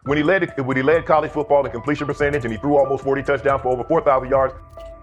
when he led college football in completion percentage and he threw almost 40 touchdowns for over 4,000 yards.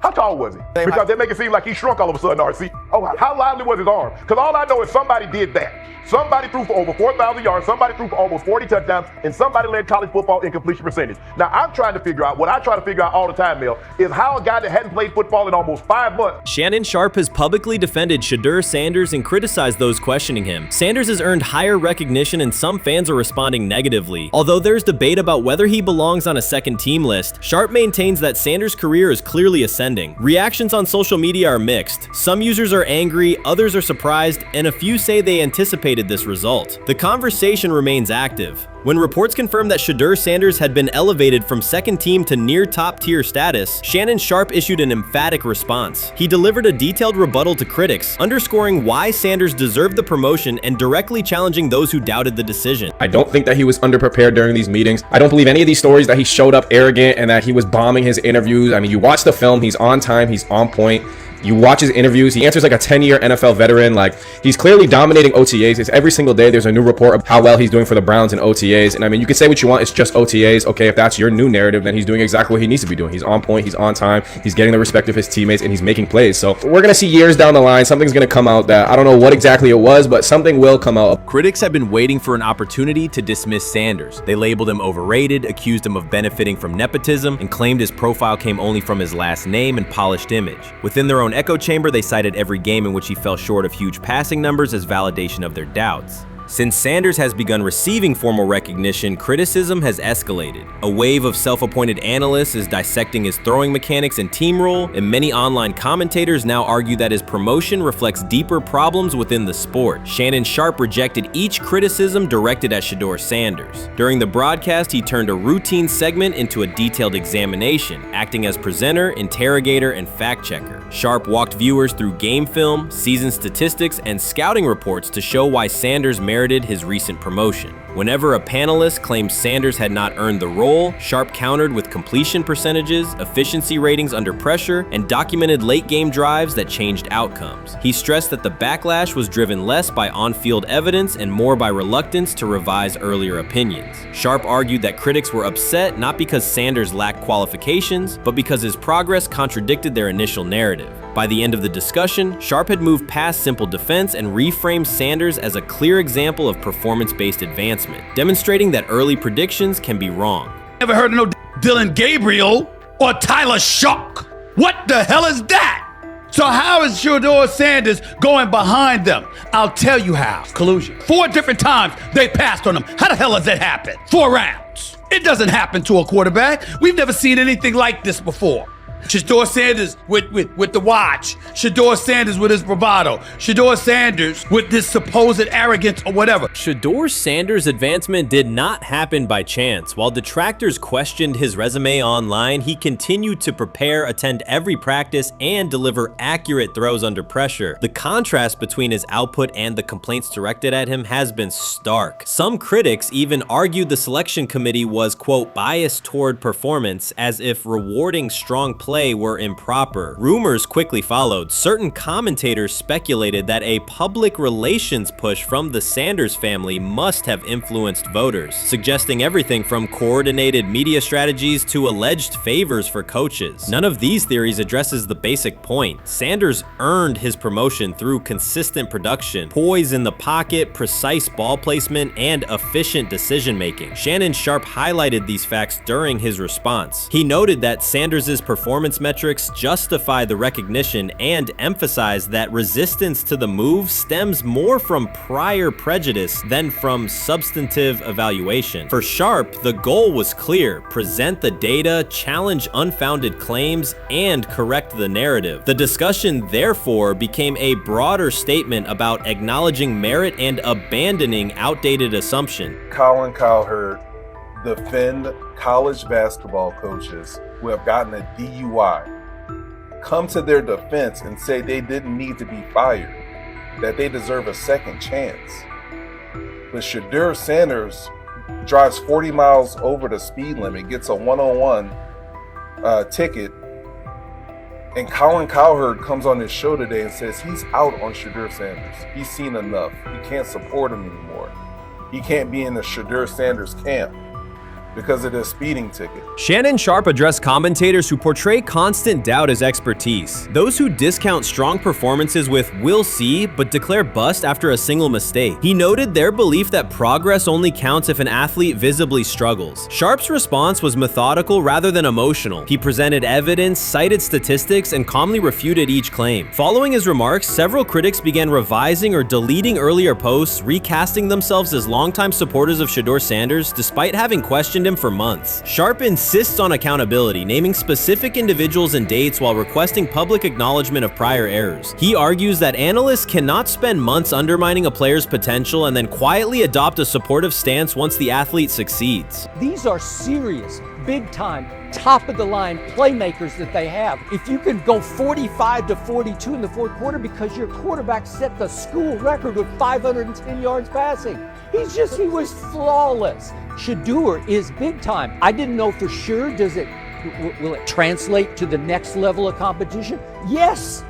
How tall was he? Because they make it seem like he shrunk all of a sudden, RC. Oh, how lively was his arm? Because all I know is somebody did that. Somebody threw for over 4,000 yards, somebody threw for almost 40 touchdowns, and somebody led college football in completion percentage. Now, I'm trying to figure out, what I try to figure out all the time, Mel, is how a guy that hadn't played football in almost 5 months. Shannon Sharpe has publicly defended Shedeur Sanders and criticized those questioning him. Sanders has earned higher recognition and some fans are responding negatively. Although there's debate about whether he belongs on a second team list, Sharpe maintains that Sanders' career is clearly ascending. Reactions on social media are mixed. Some users are angry, others are surprised, and a few say they anticipated this result. The conversation remains active. When reports confirmed that Shedeur Sanders had been elevated from second team to near top tier status, Shannon Sharpe issued an emphatic response. He delivered a detailed rebuttal to critics, underscoring why Sanders deserved the promotion and directly challenging those who doubted the decision. I don't think that he was underprepared during these meetings. I don't believe any of these stories that he showed up arrogant and that he was bombing his interviews. I mean, you watch the film, he's on time, he's on point. You watch his interviews, he answers like a 10-year NFL veteran. Like, he's clearly dominating OTAs. It's every single day there's a new report of how well he's doing for the Browns in OTAs. And I mean, you can say what you want, it's just OTAs. Okay, if that's your new narrative, then he's doing exactly what he needs to be doing. He's on point, he's on time, he's getting the respect of his teammates, and he's making plays. So we're gonna see years down the line, something's gonna come out that I don't know what exactly it was, but something will come out. Critics have been waiting for an opportunity to dismiss Sanders. They labeled him overrated, accused him of benefiting from nepotism, and claimed his profile came only from his last name and polished image. Within their own echo chamber, they cited every game in which he fell short of huge passing numbers as validation of their doubts. Since Sanders has begun receiving formal recognition, criticism has escalated. A wave of self-appointed analysts is dissecting his throwing mechanics and team role, and many online commentators now argue that his promotion reflects deeper problems within the sport. Shannon Sharpe rejected each criticism directed at Shedeur Sanders. During the broadcast, he turned a routine segment into a detailed examination, acting as presenter, interrogator, and fact-checker. Sharpe walked viewers through game film, season statistics, and scouting reports to show why Sanders merited his recent promotion. Whenever a panelist claimed Sanders had not earned the role, Sharpe countered with completion percentages, efficiency ratings under pressure, and documented late-game drives that changed outcomes. He stressed that the backlash was driven less by on-field evidence and more by reluctance to revise earlier opinions. Sharpe argued that critics were upset not because Sanders lacked qualifications, but because his progress contradicted their initial narrative. By the end of the discussion, Sharpe had moved past simple defense and reframed Sanders as a clear example of performance-based advancement, demonstrating that early predictions can be wrong. Never heard of no Dylan Gabriel or Tyler Shock. What the hell is that? So how is Shedeur Sanders going behind them? I'll tell you how. Collusion. 4 different times they passed on him. How the hell does that happen? 4 rounds. It doesn't happen to a quarterback. We've never seen anything like this before. Shedeur Sanders with the watch. Shedeur Sanders with his bravado. Shedeur Sanders with this supposed arrogance or whatever. Shedeur Sanders' advancement did not happen by chance. While detractors questioned his resume online, he continued to prepare, attend every practice, and deliver accurate throws under pressure. The contrast between his output and the complaints directed at him has been stark. Some critics even argued the selection committee was, quote, biased toward performance, as if rewarding strong play were improper. Rumors quickly followed. Certain commentators speculated that a public relations push from the Sanders family must have influenced voters, suggesting everything from coordinated media strategies to alleged favors for coaches. None of these theories addresses the basic point. Sanders earned his promotion through consistent production, poise in the pocket, precise ball placement, and efficient decision-making. Shannon Sharpe highlighted these facts during his response. He noted that Sanders' performance metrics justify the recognition and emphasize that resistance to the move stems more from prior prejudice than from substantive evaluation. For Sharpe, the goal was clear: present the data, challenge unfounded claims, and correct the narrative. The discussion therefore became a broader statement about acknowledging merit and abandoning outdated assumption. Colin Cowherd defend college basketball coaches who have gotten a DUI, come to their defense and say they didn't need to be fired, that they deserve a second chance. But Shedeur Sanders drives 40 miles over the speed limit, gets a one-on-one ticket, and Colin Cowherd comes on his show today and says he's out on Shedeur Sanders. He's seen enough. He can't support him anymore. He can't be in the Shedeur Sanders camp. because of their speeding ticket. Shannon Sharpe addressed commentators who portray constant doubt as expertise. Those who discount strong performances with "we'll see" but declare bust after a single mistake. He noted their belief that progress only counts if an athlete visibly struggles. Sharpe's response was methodical rather than emotional. He presented evidence, cited statistics, and calmly refuted each claim. Following his remarks, several critics began revising or deleting earlier posts, recasting themselves as longtime supporters of Shedeur Sanders despite having questioned him for months. Sharpe insists on accountability, naming specific individuals and dates while requesting public acknowledgement of prior errors. He argues that analysts cannot spend months undermining a player's potential and then quietly adopt a supportive stance once the athlete succeeds. These are serious, big-time, top-of-the-line playmakers that they have. If you can go 45-42 in the fourth quarter because your quarterback set the school record with 510 yards passing. He was flawless. Shedeur is big time. I didn't know for sure, will it translate to the next level of competition? Yes,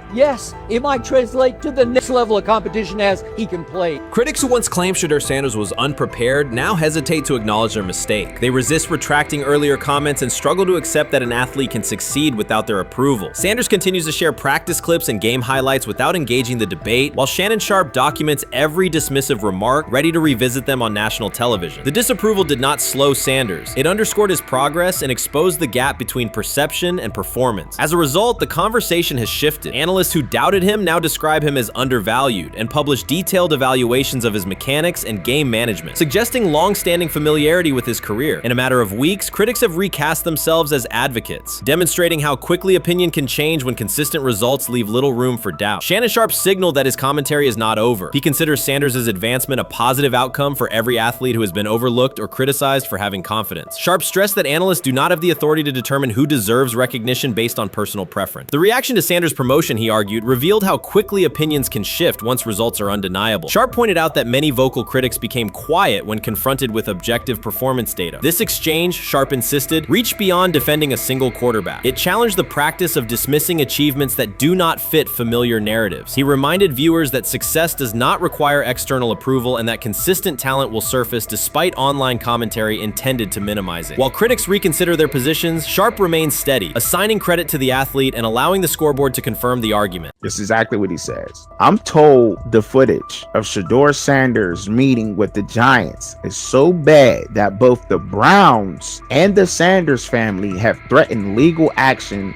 it might translate to the next level of competition as he can play. Critics who once claimed Shedeur Sanders was unprepared now hesitate to acknowledge their mistake. They resist retracting earlier comments and struggle to accept that an athlete can succeed without their approval. Sanders continues to share practice clips and game highlights without engaging the debate, while Shannon Sharpe documents every dismissive remark, ready to revisit them on national television. The disapproval did not slow Sanders. It underscored his progress and exposed the gap between perception and performance. As a result, the conversation has shifted. Analysts who doubted him now describe him as undervalued and publish detailed evaluations of his mechanics and game management, suggesting long-standing familiarity with his career. In a matter of weeks, critics have recast themselves as advocates, demonstrating how quickly opinion can change when consistent results leave little room for doubt. Shannon Sharpe signaled that his commentary is not over. He considers Sanders' advancement a positive outcome for every athlete who has been overlooked or criticized for having confidence. Sharpe stressed that analysts do not have the authority to determine who deserves recognition based on personal preference. The reaction to Sanders' promotion, he argued, revealed how quickly opinions can shift once results are undeniable. Sharpe pointed out that many vocal critics became quiet when confronted with objective performance data. This exchange, Sharpe insisted, reached beyond defending a single quarterback. It challenged the practice of dismissing achievements that do not fit familiar narratives. He reminded viewers that success does not require external approval and that consistent talent will surface despite online commentary intended to minimize it. While critics reconsider their positions, Sharpe remains steady, assigning credit to the athlete and allowing the scoreboard to confirm the argument. This is exactly what he says. I'm told the footage of Shedeur Sanders meeting with the Giants is so bad that both the Browns and the Sanders family have threatened legal action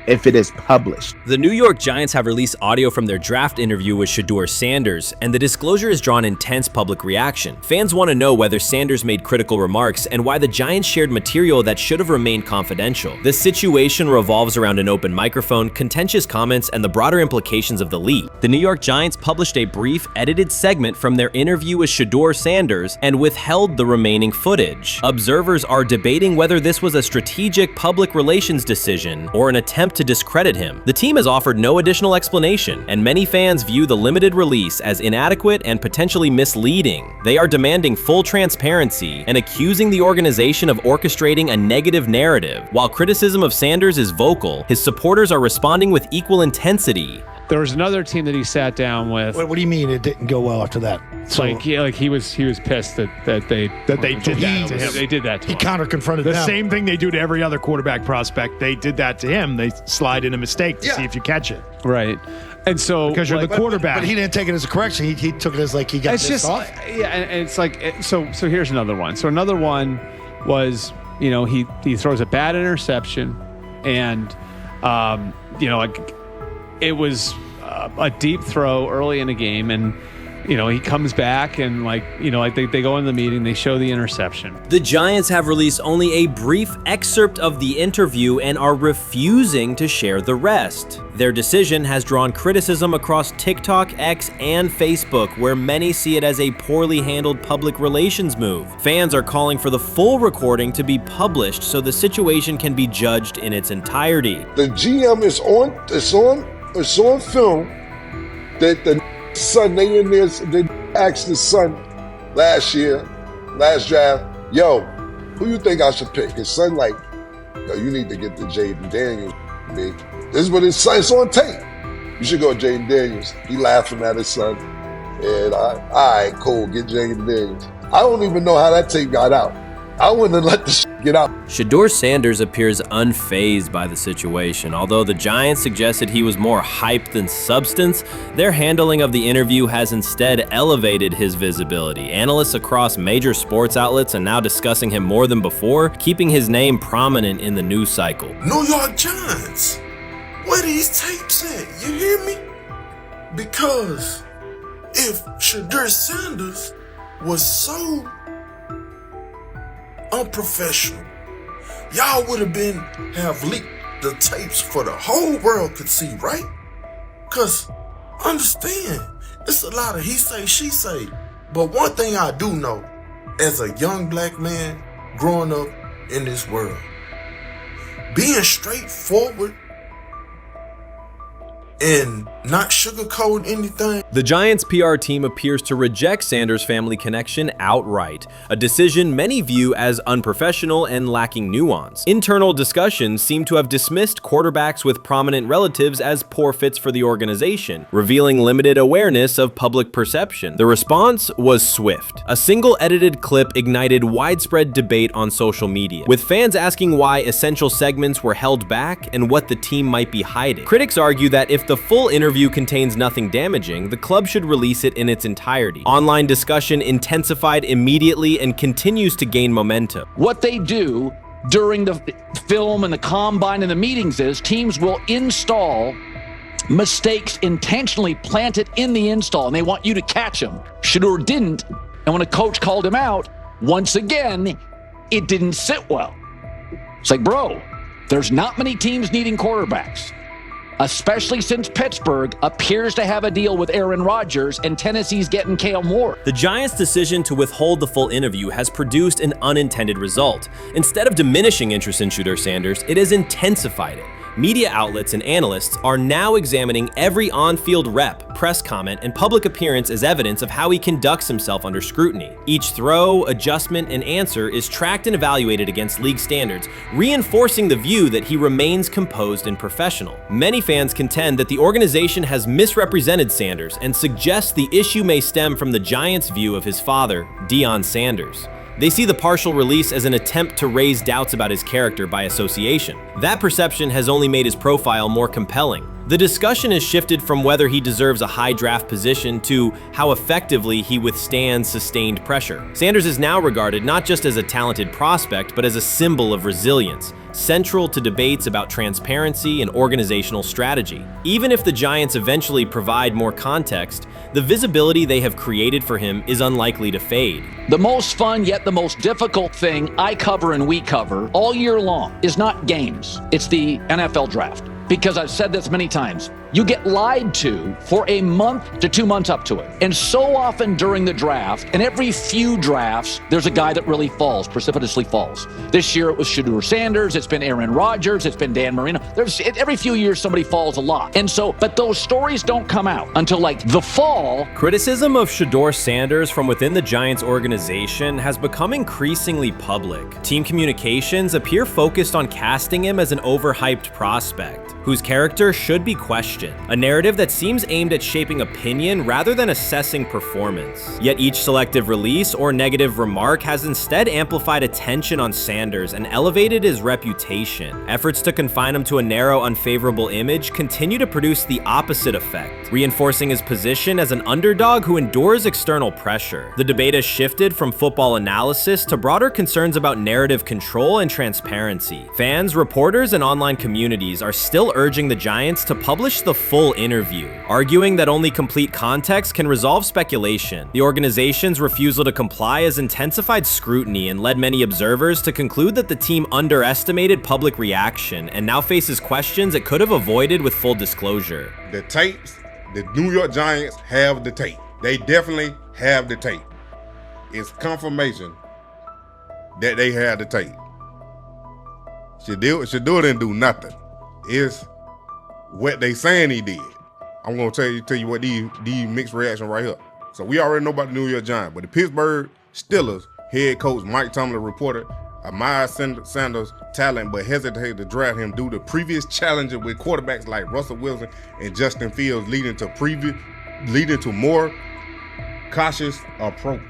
if it is published. The New York Giants have released audio from their draft interview with Shedeur Sanders, and the disclosure has drawn intense public reaction. Fans want to know whether Sanders made critical remarks and why the Giants shared material that should have remained confidential. The situation revolves around an open microphone, contentious comments, and the broader implications of the leak. The New York Giants published a brief, edited segment from their interview with Shedeur Sanders and withheld the remaining footage. Observers are debating whether this was a strategic public relations decision or an attempt to discredit him. The team has offered no additional explanation, and many fans view the limited release as inadequate and potentially misleading. They are demanding full transparency and accusing the organization of orchestrating a negative narrative. While criticism of Sanders is vocal, his supporters are responding with equal intensity. There was another team that he sat down with. What do you mean it didn't go well after that? So, he was pissed that they did that to him. They did that to him. He counter-confronted them. The same thing they do to every other quarterback prospect. They did that to him. They slide in a mistake to see if you catch it. Right. And so because you're the quarterback. But he didn't take it as a correction. He took it as like he got pissed off. Yeah, and it's like so here's another one. So another one was, he throws a bad interception, and it was a deep throw early in the game, and he comes back and they go in the meeting, they show the interception. The Giants have released only a brief excerpt of the interview and are refusing to share the rest. Their decision has drawn criticism across TikTok, X, and Facebook, where many see it as a poorly handled public relations move. Fans are calling for the full recording to be published so the situation can be judged in its entirety. The GM is on film that the son, they asked the son last draft, yo, who you think I should pick? His son yo, you need to get the Jaden Daniels, big. This is what his son, it's on tape. You should go Jaden Daniels. He laughing at his son. And all right, cool, get Jaden Daniels. I don't even know how that tape got out. I wouldn't have let this get out. Shedeur Sanders appears unfazed by the situation. Although the Giants suggested he was more hype than substance, their handling of the interview has instead elevated his visibility. Analysts across major sports outlets are now discussing him more than before, keeping his name prominent in the news cycle. New York Giants, where these tapes at? You hear me? Because if Shedeur Sanders was so unprofessional, y'all would have leaked the tapes for the whole world could see, right? Cause understand, it's a lot of he say, she say. But one thing I do know, as a young black man growing up in this world, being straightforward and not sugarcoating anything. The Giants' PR team appears to reject Sanders' family connection outright, a decision many view as unprofessional and lacking nuance. Internal discussions seem to have dismissed quarterbacks with prominent relatives as poor fits for the organization, revealing limited awareness of public perception. The response was swift. A single edited clip ignited widespread debate on social media, with fans asking why essential segments were held back and what the team might be hiding. Critics argue that if the full interview contains nothing damaging, the club should release it in its entirety. Online discussion intensified immediately and continues to gain momentum. What they do during the film and the combine and the meetings is teams will install mistakes intentionally planted in the install, and they want you to catch them. Shedeur didn't, and when a coach called him out, once again, it didn't sit well. It's like, bro, there's not many teams needing quarterbacks, especially since Pittsburgh appears to have a deal with Aaron Rodgers and Tennessee's getting Kale Moore. The Giants' decision to withhold the full interview has produced an unintended result. Instead of diminishing interest in Shedeur Sanders, it has intensified it. Media outlets and analysts are now examining every on-field rep, press comment, and public appearance as evidence of how he conducts himself under scrutiny. Each throw, adjustment, and answer is tracked and evaluated against league standards, reinforcing the view that he remains composed and professional. Many fans contend that the organization has misrepresented Sanders and suggest the issue may stem from the Giants' view of his father, Deion Sanders. They see the partial release as an attempt to raise doubts about his character by association. That perception has only made his profile more compelling. The discussion has shifted from whether he deserves a high draft position to how effectively he withstands sustained pressure. Sanders is now regarded not just as a talented prospect, but as a symbol of resilience, central to debates about transparency and organizational strategy. Even if the Giants eventually provide more context, the visibility they have created for him is unlikely to fade. The most fun yet the most difficult thing I cover and we cover all year long is not games. It's the NFL draft. Because I've said this many times, you get lied to for a month to 2 months up to it. And so often during the draft, and every few drafts, there's a guy that really falls, precipitously falls. This year it was Shedeur Sanders, it's been Aaron Rodgers, it's been Dan Marino. Every few years somebody falls a lot. And so, but those stories don't come out until like the fall. Criticism of Shedeur Sanders from within the Giants organization has become increasingly public. Team communications appear focused on casting him as an overhyped prospect, whose character should be questioned, a narrative that seems aimed at shaping opinion rather than assessing performance. Yet each selective release or negative remark has instead amplified attention on Sanders and elevated his reputation. Efforts to confine him to a narrow, unfavorable image continue to produce the opposite effect, reinforcing his position as an underdog who endures external pressure. The debate has shifted from football analysis to broader concerns about narrative control and transparency. Fans, reporters, and online communities are still urging the Giants to publish the full interview, arguing that only complete context can resolve speculation. The organization's refusal to comply has intensified scrutiny and led many observers to conclude that the team underestimated public reaction and now faces questions it could have avoided with full disclosure. The tapes, the New York Giants have the tape. They definitely have the tape. It's confirmation that they have the tape. Shedeur didn't do nothing. Is what they saying he did. I'm gonna tell you what these mixed reaction right here. So we already know about the New York Giants, but the Pittsburgh Steelers head coach Mike Tomlin reported admired Sanders' talent, but hesitated to draft him due to previous challenges with quarterbacks like Russell Wilson and Justin Fields, leading to more cautious approach.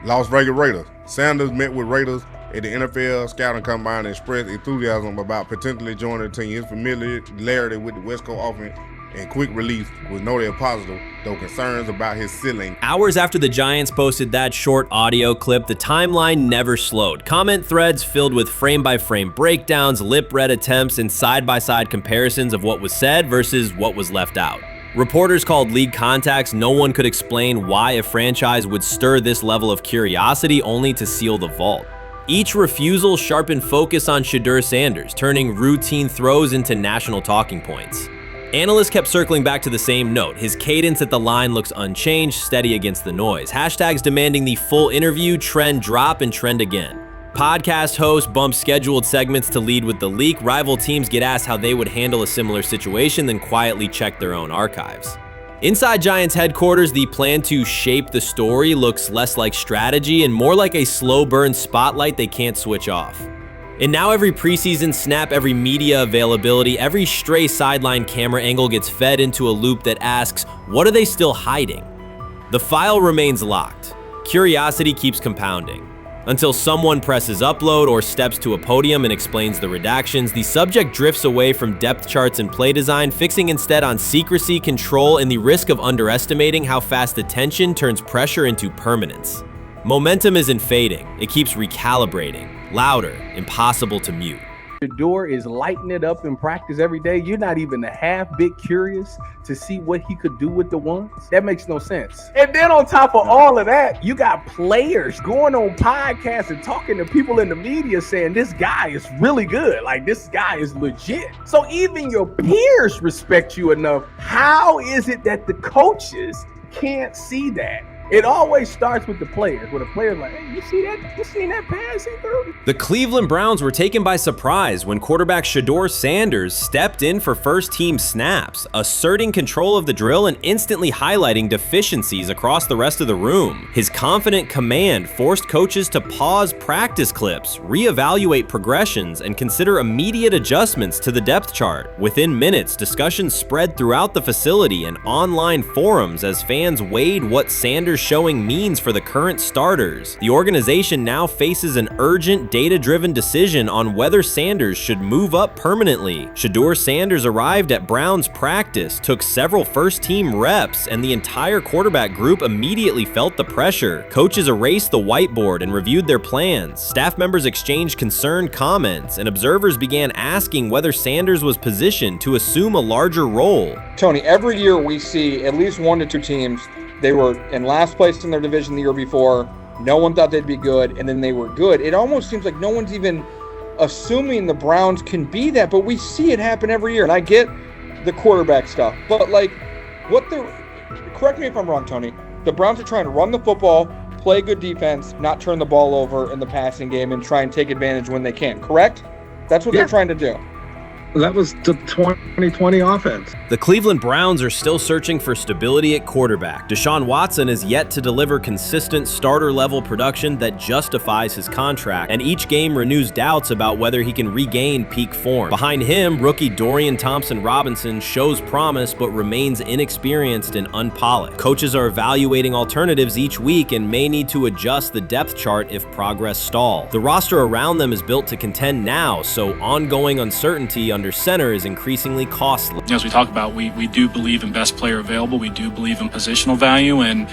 Las Vegas Raiders. Sanders met with Raiders at the NFL scouting combine and expressed enthusiasm about potentially joining the team. His familiarity with the West Coast offense and quick release was noted positive, though concerns about his ceiling. Hours after the Giants posted that short audio clip, the timeline never slowed. Comment threads filled with frame-by-frame breakdowns, lip-read attempts, and side-by-side comparisons of what was said versus what was left out. Reporters called league contacts. No one could explain why a franchise would stir this level of curiosity only to seal the vault. Each refusal sharpened focus on Shedeur Sanders, turning routine throws into national talking points. Analysts kept circling back to the same note. His cadence at the line looks unchanged, steady against the noise. Hashtags demanding the full interview, trend drop, and trend again. Podcast hosts bump scheduled segments to lead with the leak. Rival teams get asked how they would handle a similar situation, then quietly check their own archives. Inside Giants headquarters, the plan to shape the story looks less like strategy and more like a slow burn spotlight they can't switch off. And now every preseason snap, every media availability, every stray sideline camera angle gets fed into a loop that asks, what are they still hiding? The file remains locked. Curiosity keeps compounding. Until someone presses upload or steps to a podium and explains the redactions, the subject drifts away from depth charts and play design, fixing instead on secrecy, control, and the risk of underestimating how fast attention turns pressure into permanence. Momentum isn't fading, it keeps recalibrating, louder, impossible to mute. Shedeur is lighting it up in practice every day. You're not even a half bit curious to see what he could do with the ones. That makes no sense. And then on top of all of that, you got players going on podcasts and talking to people in the media saying this guy is really good. Like, this guy is legit. So even your peers respect you enough. How is it that the coaches can't see that? It always starts with the players, where the player's like, hey, you see that? You seen that pass he threw? The Cleveland Browns were taken by surprise when quarterback Shedeur Sanders stepped in for first-team snaps, asserting control of the drill and instantly highlighting deficiencies across the rest of the room. His confident command forced coaches to pause practice clips, reevaluate progressions, and consider immediate adjustments to the depth chart. Within minutes, discussions spread throughout the facility and online forums as fans weighed what Sanders' showing means for the current starters. The organization now faces an urgent, data-driven decision on whether Sanders should move up permanently. Shedeur Sanders arrived at Browns practice, took several first-team reps, and the entire quarterback group immediately felt the pressure. Coaches erased the whiteboard and reviewed their plans. Staff members exchanged concerned comments, and observers began asking whether Sanders was positioned to assume a larger role. Tony, every year we see at least 1 to 2 teams. They were in last place in their division the year before. No one thought they'd be good, and then they were good. It almost seems like no one's even assuming the Browns can be that, but we see it happen every year. And I get the quarterback stuff, but like, correct me if I'm wrong, Tony. The Browns are trying to run the football, play good defense, not turn the ball over in the passing game, and try and take advantage when they can, correct? That's what they're trying to do. That was the 2020 offense. The Cleveland Browns are still searching for stability at quarterback. Deshaun Watson is yet to deliver consistent starter-level production that justifies his contract, and each game renews doubts about whether he can regain peak form. Behind him, rookie Dorian Thompson-Robinson shows promise but remains inexperienced and unpolished. Coaches are evaluating alternatives each week and may need to adjust the depth chart if progress stalls. The roster around them is built to contend now, so ongoing uncertainty under center is increasingly costly. As we talk about, we do believe in best player available. We do believe in positional value, and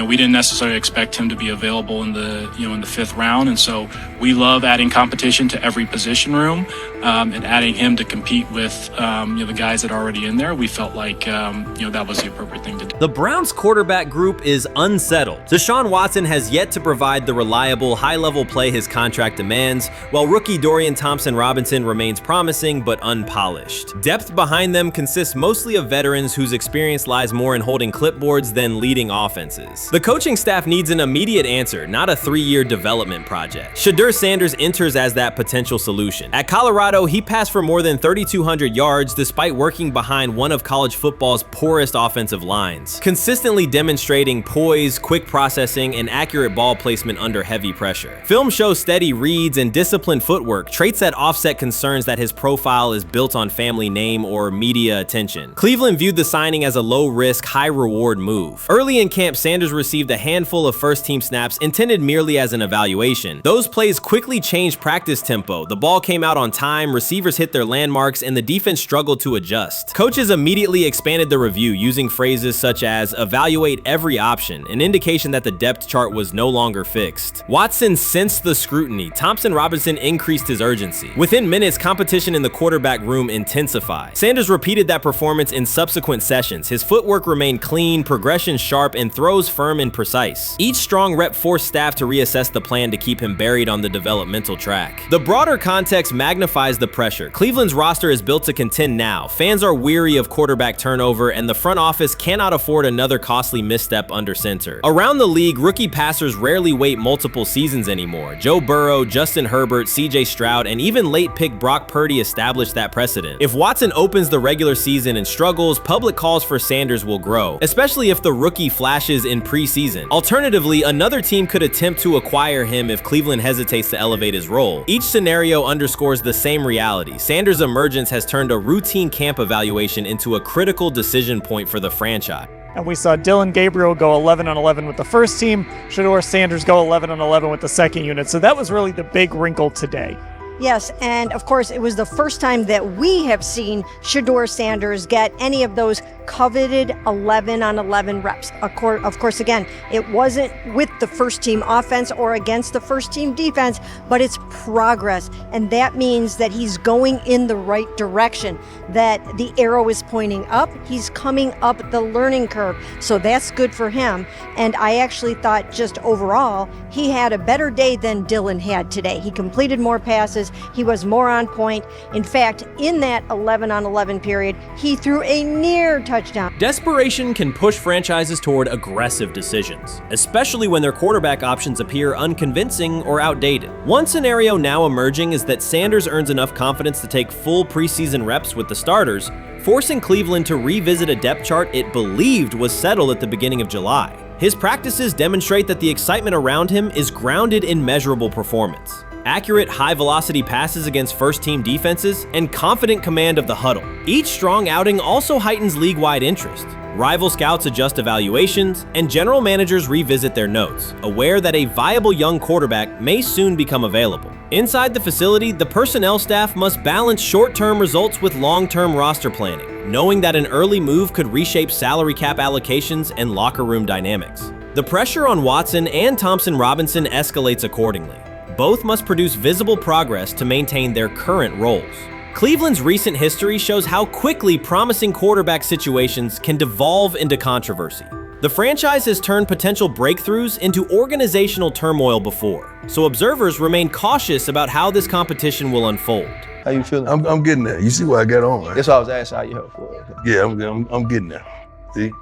we didn't necessarily expect him to be available in the in the 5th round, and so we love adding competition to every position room and adding him to compete with the guys that are already in there. We felt like that was the appropriate thing to do. The Browns quarterback group is unsettled. Deshaun Watson has yet to provide the reliable, high-level play his contract demands, while rookie Dorian Thompson-Robinson remains promising but unpolished. Depth behind them consists mostly of veterans whose experience lies more in holding clipboards than leading offenses. The coaching staff needs an immediate answer, not a 3-year development project. Shedeur Sanders enters as that potential solution. At Colorado, he passed for more than 3,200 yards despite working behind one of college football's poorest offensive lines, consistently demonstrating poise, quick processing, and accurate ball placement under heavy pressure. Film shows steady reads and disciplined footwork, traits that offset concerns that his profile is built on family name or media attention. Cleveland viewed the signing as a low-risk, high-reward move. Early in camp, Sanders received a handful of first-team snaps intended merely as an evaluation. Those plays quickly changed practice tempo. The ball came out on time, receivers hit their landmarks, and the defense struggled to adjust. Coaches immediately expanded the review using phrases such as evaluate every option, an indication that the depth chart was no longer fixed. Watson sensed the scrutiny. Thompson Robinson increased his urgency. Within minutes, competition in the quarterback room intensified. Sanders repeated that performance in subsequent sessions. His footwork remained clean, progression sharp, and throws firm and precise. Each strong rep forced staff to reassess the plan to keep him buried on the developmental track. The broader context magnifies the pressure. Cleveland's roster is built to contend now. Fans are weary of quarterback turnover, and the front office cannot afford another costly misstep under center. Around the league, rookie passers rarely wait multiple seasons anymore. Joe Burrow, Justin Herbert, CJ Stroud, and even late pick Brock Purdy established that precedent. If Watson opens the regular season and struggles, public calls for Sanders will grow, especially if the rookie flashes in preseason. Alternatively, another team could attempt to acquire him if Cleveland hesitates to elevate his role. Each scenario underscores the same reality. Sanders' emergence has turned a routine camp evaluation into a critical decision point for the franchise. And we saw Dillon Gabriel go 11-11 with the first team, Shedeur Sanders go 11-11 with the second unit. So that was really the big wrinkle today. Yes, and of course, it was the first time that we have seen Shedeur Sanders get any of those coveted 11-on-11 reps. Of course, again, it wasn't with the first team offense or against the first team defense, but it's progress. And that means that he's going in the right direction, that the arrow is pointing up. He's coming up the learning curve. So that's good for him. And I actually thought just overall, he had a better day than Dillon had today. He completed more passes. He was more on point. In fact, in that 11-on-11 period, he threw a near touchdown. Desperation can push franchises toward aggressive decisions, especially when their quarterback options appear unconvincing or outdated. One scenario now emerging is that Sanders earns enough confidence to take full preseason reps with the starters, forcing Cleveland to revisit a depth chart it believed was settled at the beginning of July. His practices demonstrate that the excitement around him is grounded in measurable performance. Accurate, high-velocity passes against first-team defenses, and confident command of the huddle. Each strong outing also heightens league-wide interest. Rival scouts adjust evaluations, and general managers revisit their notes, aware that a viable young quarterback may soon become available. Inside the facility, the personnel staff must balance short-term results with long-term roster planning, knowing that an early move could reshape salary cap allocations and locker room dynamics. The pressure on Watson and Thompson Robinson escalates accordingly. Both must produce visible progress to maintain their current roles. Cleveland's recent history shows how quickly promising quarterback situations can devolve into controversy. The franchise has turned potential breakthroughs into organizational turmoil before, so observers remain cautious about how this competition will unfold. How you feeling? I'm getting there. You see what I got on, right? That's why I was asking how you help for it. Yeah, I'm getting there. See?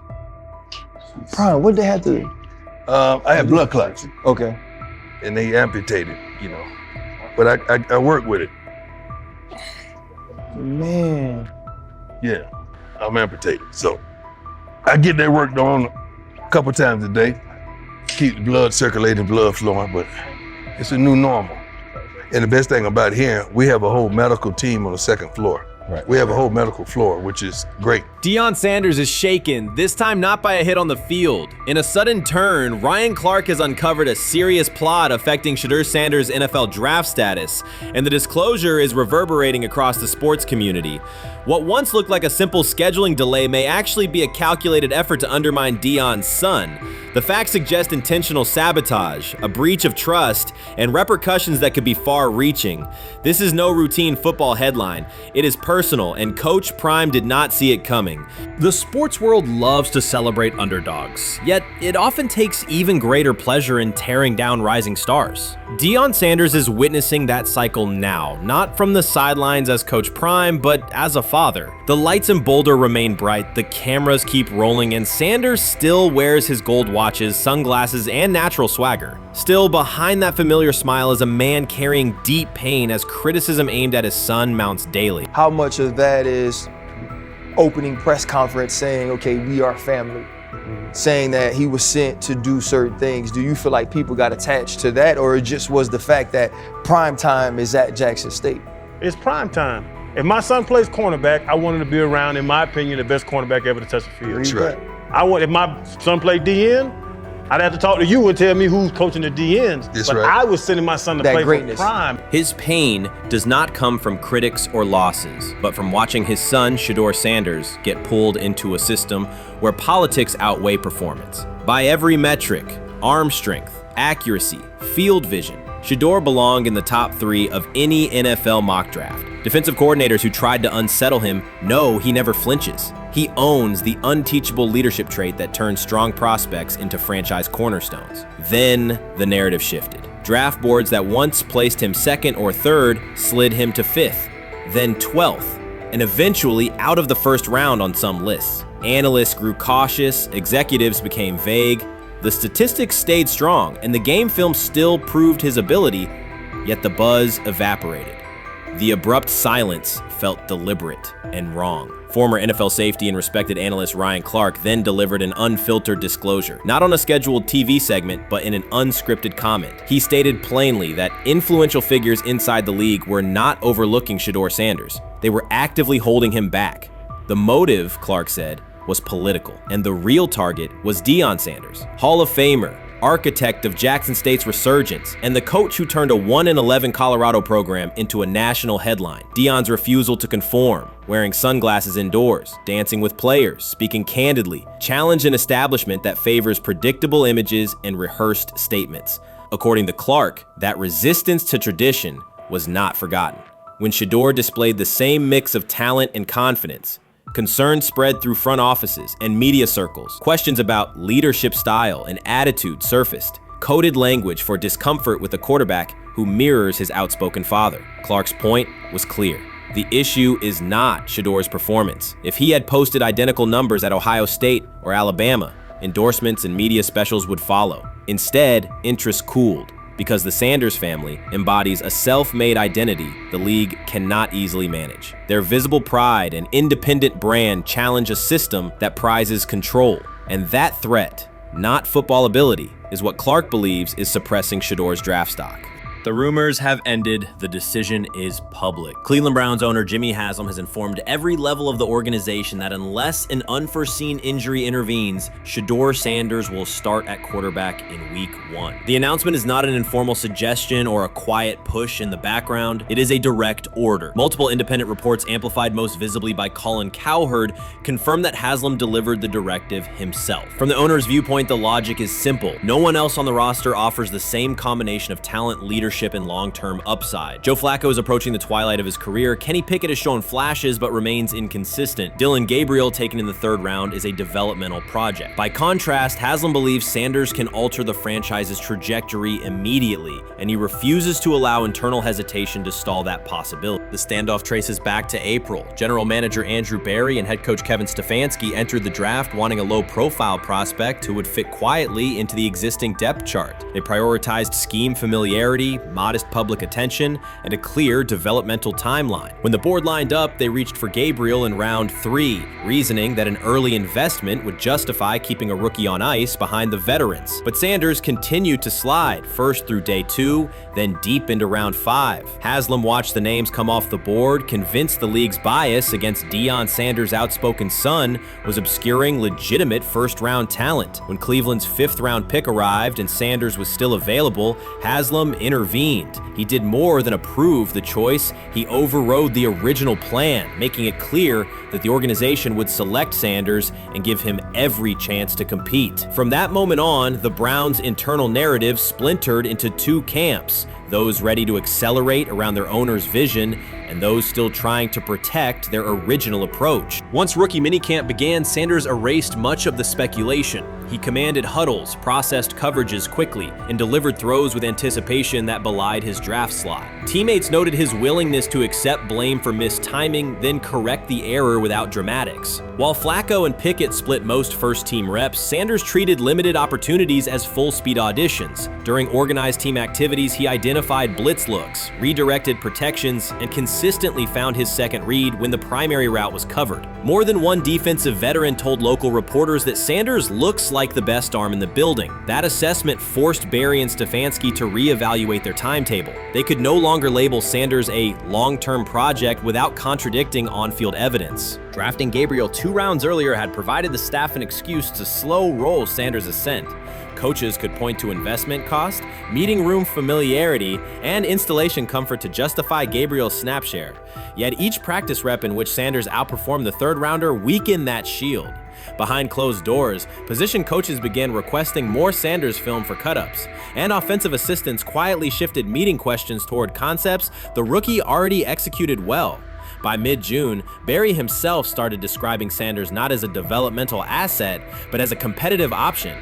Brian, what they had to? I had blood clots. Okay. And they amputated, you know. But I work with it. Man. Yeah, I'm amputated. So I get that worked on a couple times a day. Keep the blood circulating, blood flowing, but it's a new normal. And the best thing about here, we have a whole medical team on the second floor. Right. We have a whole medical floor, which is great. Deion Sanders is shaken, this time not by a hit on the field. In a sudden turn, Ryan Clark has uncovered a serious plot affecting Shedeur Sanders' NFL draft status, and the disclosure is reverberating across the sports community. What once looked like a simple scheduling delay may actually be a calculated effort to undermine Deion's son. The facts suggest intentional sabotage, a breach of trust, and repercussions that could be far-reaching. This is no routine football headline. It is personal, and Coach Prime did not see it coming. The sports world loves to celebrate underdogs, yet it often takes even greater pleasure in tearing down rising stars. Deion Sanders is witnessing that cycle now, not from the sidelines as Coach Prime, but as a father. The lights in Boulder remain bright, the cameras keep rolling, and Sanders still wears his gold watches, sunglasses, and natural swagger. Still, behind that familiar smile is a man carrying deep pain as criticism aimed at his son mounts daily. How much of that is opening press conference saying, okay, we are family, saying that he was sent to do certain things? Do you feel like people got attached to that, or it just was the fact that prime time is at Jackson State? It's prime time. If my son plays cornerback, I want him to be around, in my opinion, the best cornerback ever to touch the field. That's right. If my son played DN, I'd have to talk to you and tell me who's coaching the DNs. That's but right. I was sending my son to That play greatness. for Prime. His pain does not come from critics or losses, but from watching his son, Shedeur Sanders, get pulled into a system where politics outweigh performance. By every metric, arm strength, accuracy, field vision, Shedeur belonged in the top 3 of any NFL mock draft. Defensive coordinators who tried to unsettle him know he never flinches. He owns the unteachable leadership trait that turns strong prospects into franchise cornerstones. Then the narrative shifted. Draft boards that once placed him 2nd or 3rd slid him to 5th, then 12th, and eventually out of the 1st round on some lists. Analysts grew cautious, executives became vague. The statistics stayed strong, and the game film still proved his ability, yet the buzz evaporated. The abrupt silence felt deliberate and wrong. Former NFL safety and respected analyst Ryan Clark then delivered an unfiltered disclosure, not on a scheduled TV segment, but in an unscripted comment. He stated plainly that influential figures inside the league were not overlooking Shedeur Sanders. They were actively holding him back. The motive, Clark said, was political, and the real target was Deion Sanders, Hall of Famer, architect of Jackson State's resurgence, and the coach who turned a 1-11 Colorado program into a national headline. Deion's refusal to conform, wearing sunglasses indoors, dancing with players, speaking candidly, challenged an establishment that favors predictable images and rehearsed statements. According to Clark, that resistance to tradition was not forgotten. When Shedeur displayed the same mix of talent and confidence, concern spread through front offices and media circles. Questions about leadership style and attitude surfaced. Coded language for discomfort with a quarterback who mirrors his outspoken father. Clark's point was clear. The issue is not Shedeur's performance. If he had posted identical numbers at Ohio State or Alabama, endorsements and media specials would follow. Instead, interest cooled, because the Sanders family embodies a self-made identity the league cannot easily manage. Their visible pride and independent brand challenge a system that prizes control. And that threat, not football ability, is what Clark believes is suppressing Shedeur's draft stock. The rumors have ended. The decision is public. Cleveland Browns owner Jimmy Haslam has informed every level of the organization that unless an unforeseen injury intervenes, Shedeur Sanders will start at quarterback in week 1. The announcement is not an informal suggestion or a quiet push in the background. It is a direct order. Multiple independent reports, amplified most visibly by Colin Cowherd, confirm that Haslam delivered the directive himself. From the owner's viewpoint, the logic is simple. No one else on the roster offers the same combination of talent, leadership, and long-term upside. Joe Flacco is approaching the twilight of his career. Kenny Pickett has shown flashes but remains inconsistent. Dylan Gabriel, taken in the 3rd round, is a developmental project. By contrast, Haslam believes Sanders can alter the franchise's trajectory immediately, and he refuses to allow internal hesitation to stall that possibility. The standoff traces back to April. General manager Andrew Berry and head coach Kevin Stefanski entered the draft wanting a low-profile prospect who would fit quietly into the existing depth chart. They prioritized scheme familiarity, modest public attention, and a clear developmental timeline. When the board lined up, they reached for Gabriel in round 3, reasoning that an early investment would justify keeping a rookie on ice behind the veterans. But Sanders continued to slide, first through day 2, then deep into round 5. Haslam watched the names come off the board, convinced the league's bias against Deion Sanders' outspoken son was obscuring legitimate first-round talent. When Cleveland's 5th-round pick arrived and Sanders was still available, Haslam intervened. He did more than approve the choice. He overrode the original plan, making it clear that the organization would select Sanders and give him every chance to compete. From that moment on, the Browns' internal narrative splintered into 2 camps, those ready to accelerate around their owner's vision and those still trying to protect their original approach. Once rookie minicamp began, Sanders erased much of the speculation. He commanded huddles, processed coverages quickly, and delivered throws with anticipation that belied his draft slot. Teammates noted his willingness to accept blame for missed timing, then correct the error without dramatics. While Flacco and Pickett split most first-team reps, Sanders treated limited opportunities as full-speed auditions. During organized team activities, he identified blitz looks, redirected protections, and consistently consistently found his second read when the primary route was covered. More than one defensive veteran told local reporters that Sanders looks like the best arm in the building. That assessment forced Barry and Stefanski to reevaluate their timetable. They could no longer label Sanders a long-term project without contradicting on-field evidence. Drafting Gabriel 2 rounds earlier had provided the staff an excuse to slow roll Sanders' ascent. Coaches could point to investment cost, meeting room familiarity, and installation comfort to justify Gabriel's snap share. Yet each practice rep in which Sanders outperformed the third rounder weakened that shield. Behind closed doors, position coaches began requesting more Sanders film for cut-ups, and offensive assistants quietly shifted meeting questions toward concepts the rookie already executed well. By mid-June, Barry himself started describing Sanders not as a developmental asset, but as a competitive option.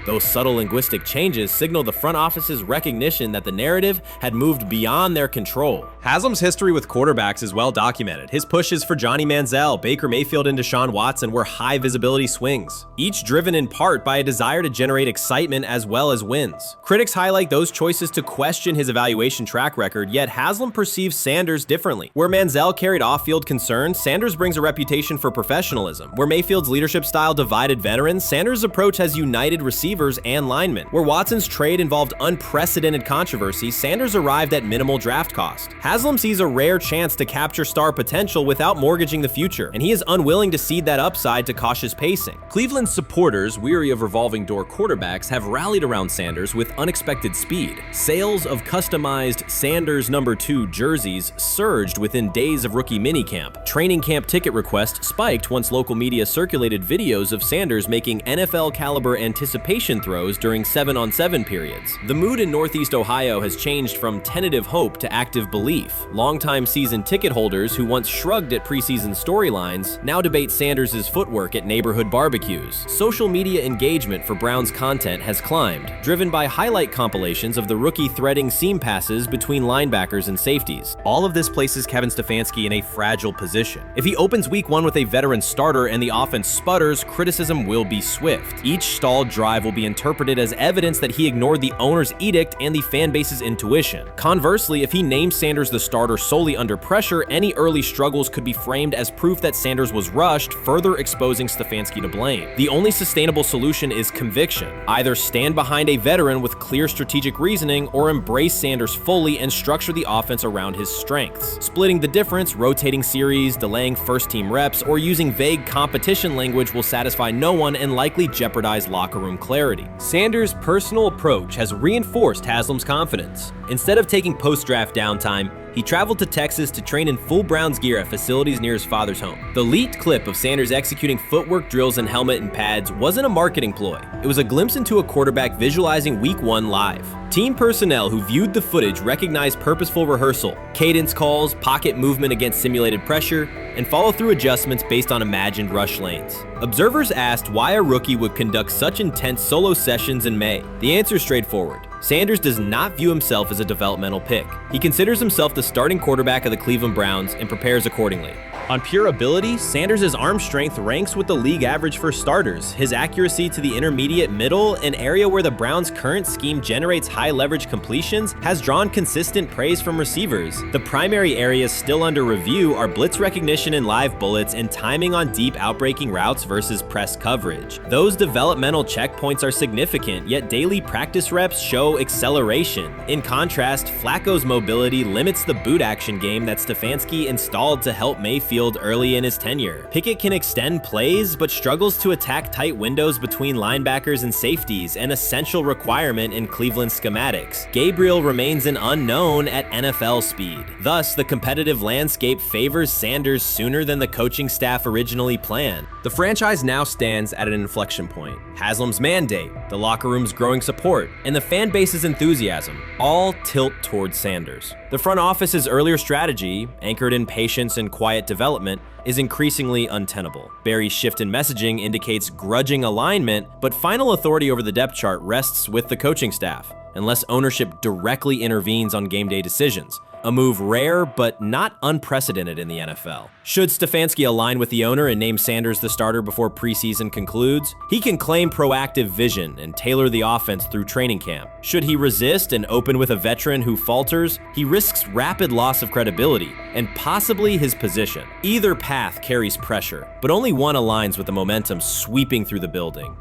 Those subtle linguistic changes signal the front office's recognition that the narrative had moved beyond their control. Haslam's history with quarterbacks is well documented. His pushes for Johnny Manziel, Baker Mayfield, and Deshaun Watson were high-visibility swings, each driven in part by a desire to generate excitement as well as wins. Critics highlight those choices to question his evaluation track record, yet Haslam perceives Sanders differently. Where Manziel carried off-field concerns, Sanders brings a reputation for professionalism. Where Mayfield's leadership style divided veterans, Sanders' approach has united receivers and linemen. Where Watson's trade involved unprecedented controversy, Sanders arrived at minimal draft cost. Haslam sees a rare chance to capture star potential without mortgaging the future, and he is unwilling to cede that upside to cautious pacing. Cleveland's supporters, weary of revolving door quarterbacks, have rallied around Sanders with unexpected speed. Sales of customized Sanders number 2 jerseys surged within days of rookie minicamp. Training camp ticket requests spiked once local media circulated videos of Sanders making NFL-caliber anticipation throws during 7-on-7 periods. The mood in Northeast Ohio has changed from tentative hope to active belief. Longtime season ticket holders who once shrugged at preseason storylines now debate Sanders' footwork at neighborhood barbecues. Social media engagement for Brown's content has climbed, driven by highlight compilations of the rookie threading seam passes between linebackers and safeties. All of this places Kevin Stefanski in a fragile position. If he opens week 1 with a veteran starter and the offense sputters, criticism will be swift. Each stalled drive will be interpreted as evidence that he ignored the owner's edict and the fan base's intuition. Conversely, if he names Sanders the starter solely under pressure, any early struggles could be framed as proof that Sanders was rushed, further exposing Stefanski to blame. The only sustainable solution is conviction. Either stand behind a veteran with clear strategic reasoning or embrace Sanders fully and structure the offense around his strengths. Splitting the difference, rotating series, delaying first-team reps, or using vague competition language will satisfy no one and likely jeopardize locker room clarity. Sanders' personal approach has reinforced Haslam's confidence. Instead of taking post-draft downtime, he traveled to Texas to train in full Browns gear at facilities near his father's home. The leaked clip of Sanders executing footwork drills in helmet and pads wasn't a marketing ploy. It was a glimpse into a quarterback visualizing Week 1 live. Team personnel who viewed the footage recognized purposeful rehearsal, cadence calls, pocket movement against simulated pressure, and follow-through adjustments based on imagined rush lanes. Observers asked why a rookie would conduct such intense solo sessions in May. The answer is straightforward. Sanders does not view himself as a developmental pick. He considers himself the starting quarterback of the Cleveland Browns and prepares accordingly. On pure ability, Sanders' arm strength ranks with the league average for starters. His accuracy to the intermediate middle, an area where the Browns' current scheme generates high leverage completions, has drawn consistent praise from receivers. The primary areas still under review are blitz recognition and live bullets and timing on deep outbreaking routes versus press coverage. Those developmental checkpoints are significant, yet daily practice reps show acceleration. In contrast, Flacco's mobility limits the boot action game that Stefanski installed to help Mayfield early in his tenure. Pickett can extend plays, but struggles to attack tight windows between linebackers and safeties, an essential requirement in Cleveland schematics. Gabriel remains an unknown at NFL speed. Thus, the competitive landscape favors Sanders sooner than the coaching staff originally planned. The franchise now stands at an inflection point. Haslam's mandate, the locker room's growing support, and the fan base's enthusiasm all tilt towards Sanders. The front office's earlier strategy, anchored in patience and quiet development, is increasingly untenable. Barry's shift in messaging indicates grudging alignment, but final authority over the depth chart rests with the coaching staff, unless ownership directly intervenes on game day decisions. a move rare but not unprecedented in the NFL. Should Stefanski align with the owner and name Sanders the starter before preseason concludes, he can claim proactive vision and tailor the offense through training camp. Should he resist and open with a veteran who falters, he risks rapid loss of credibility and possibly his position. Either path carries pressure, but only one aligns with the momentum sweeping through the building.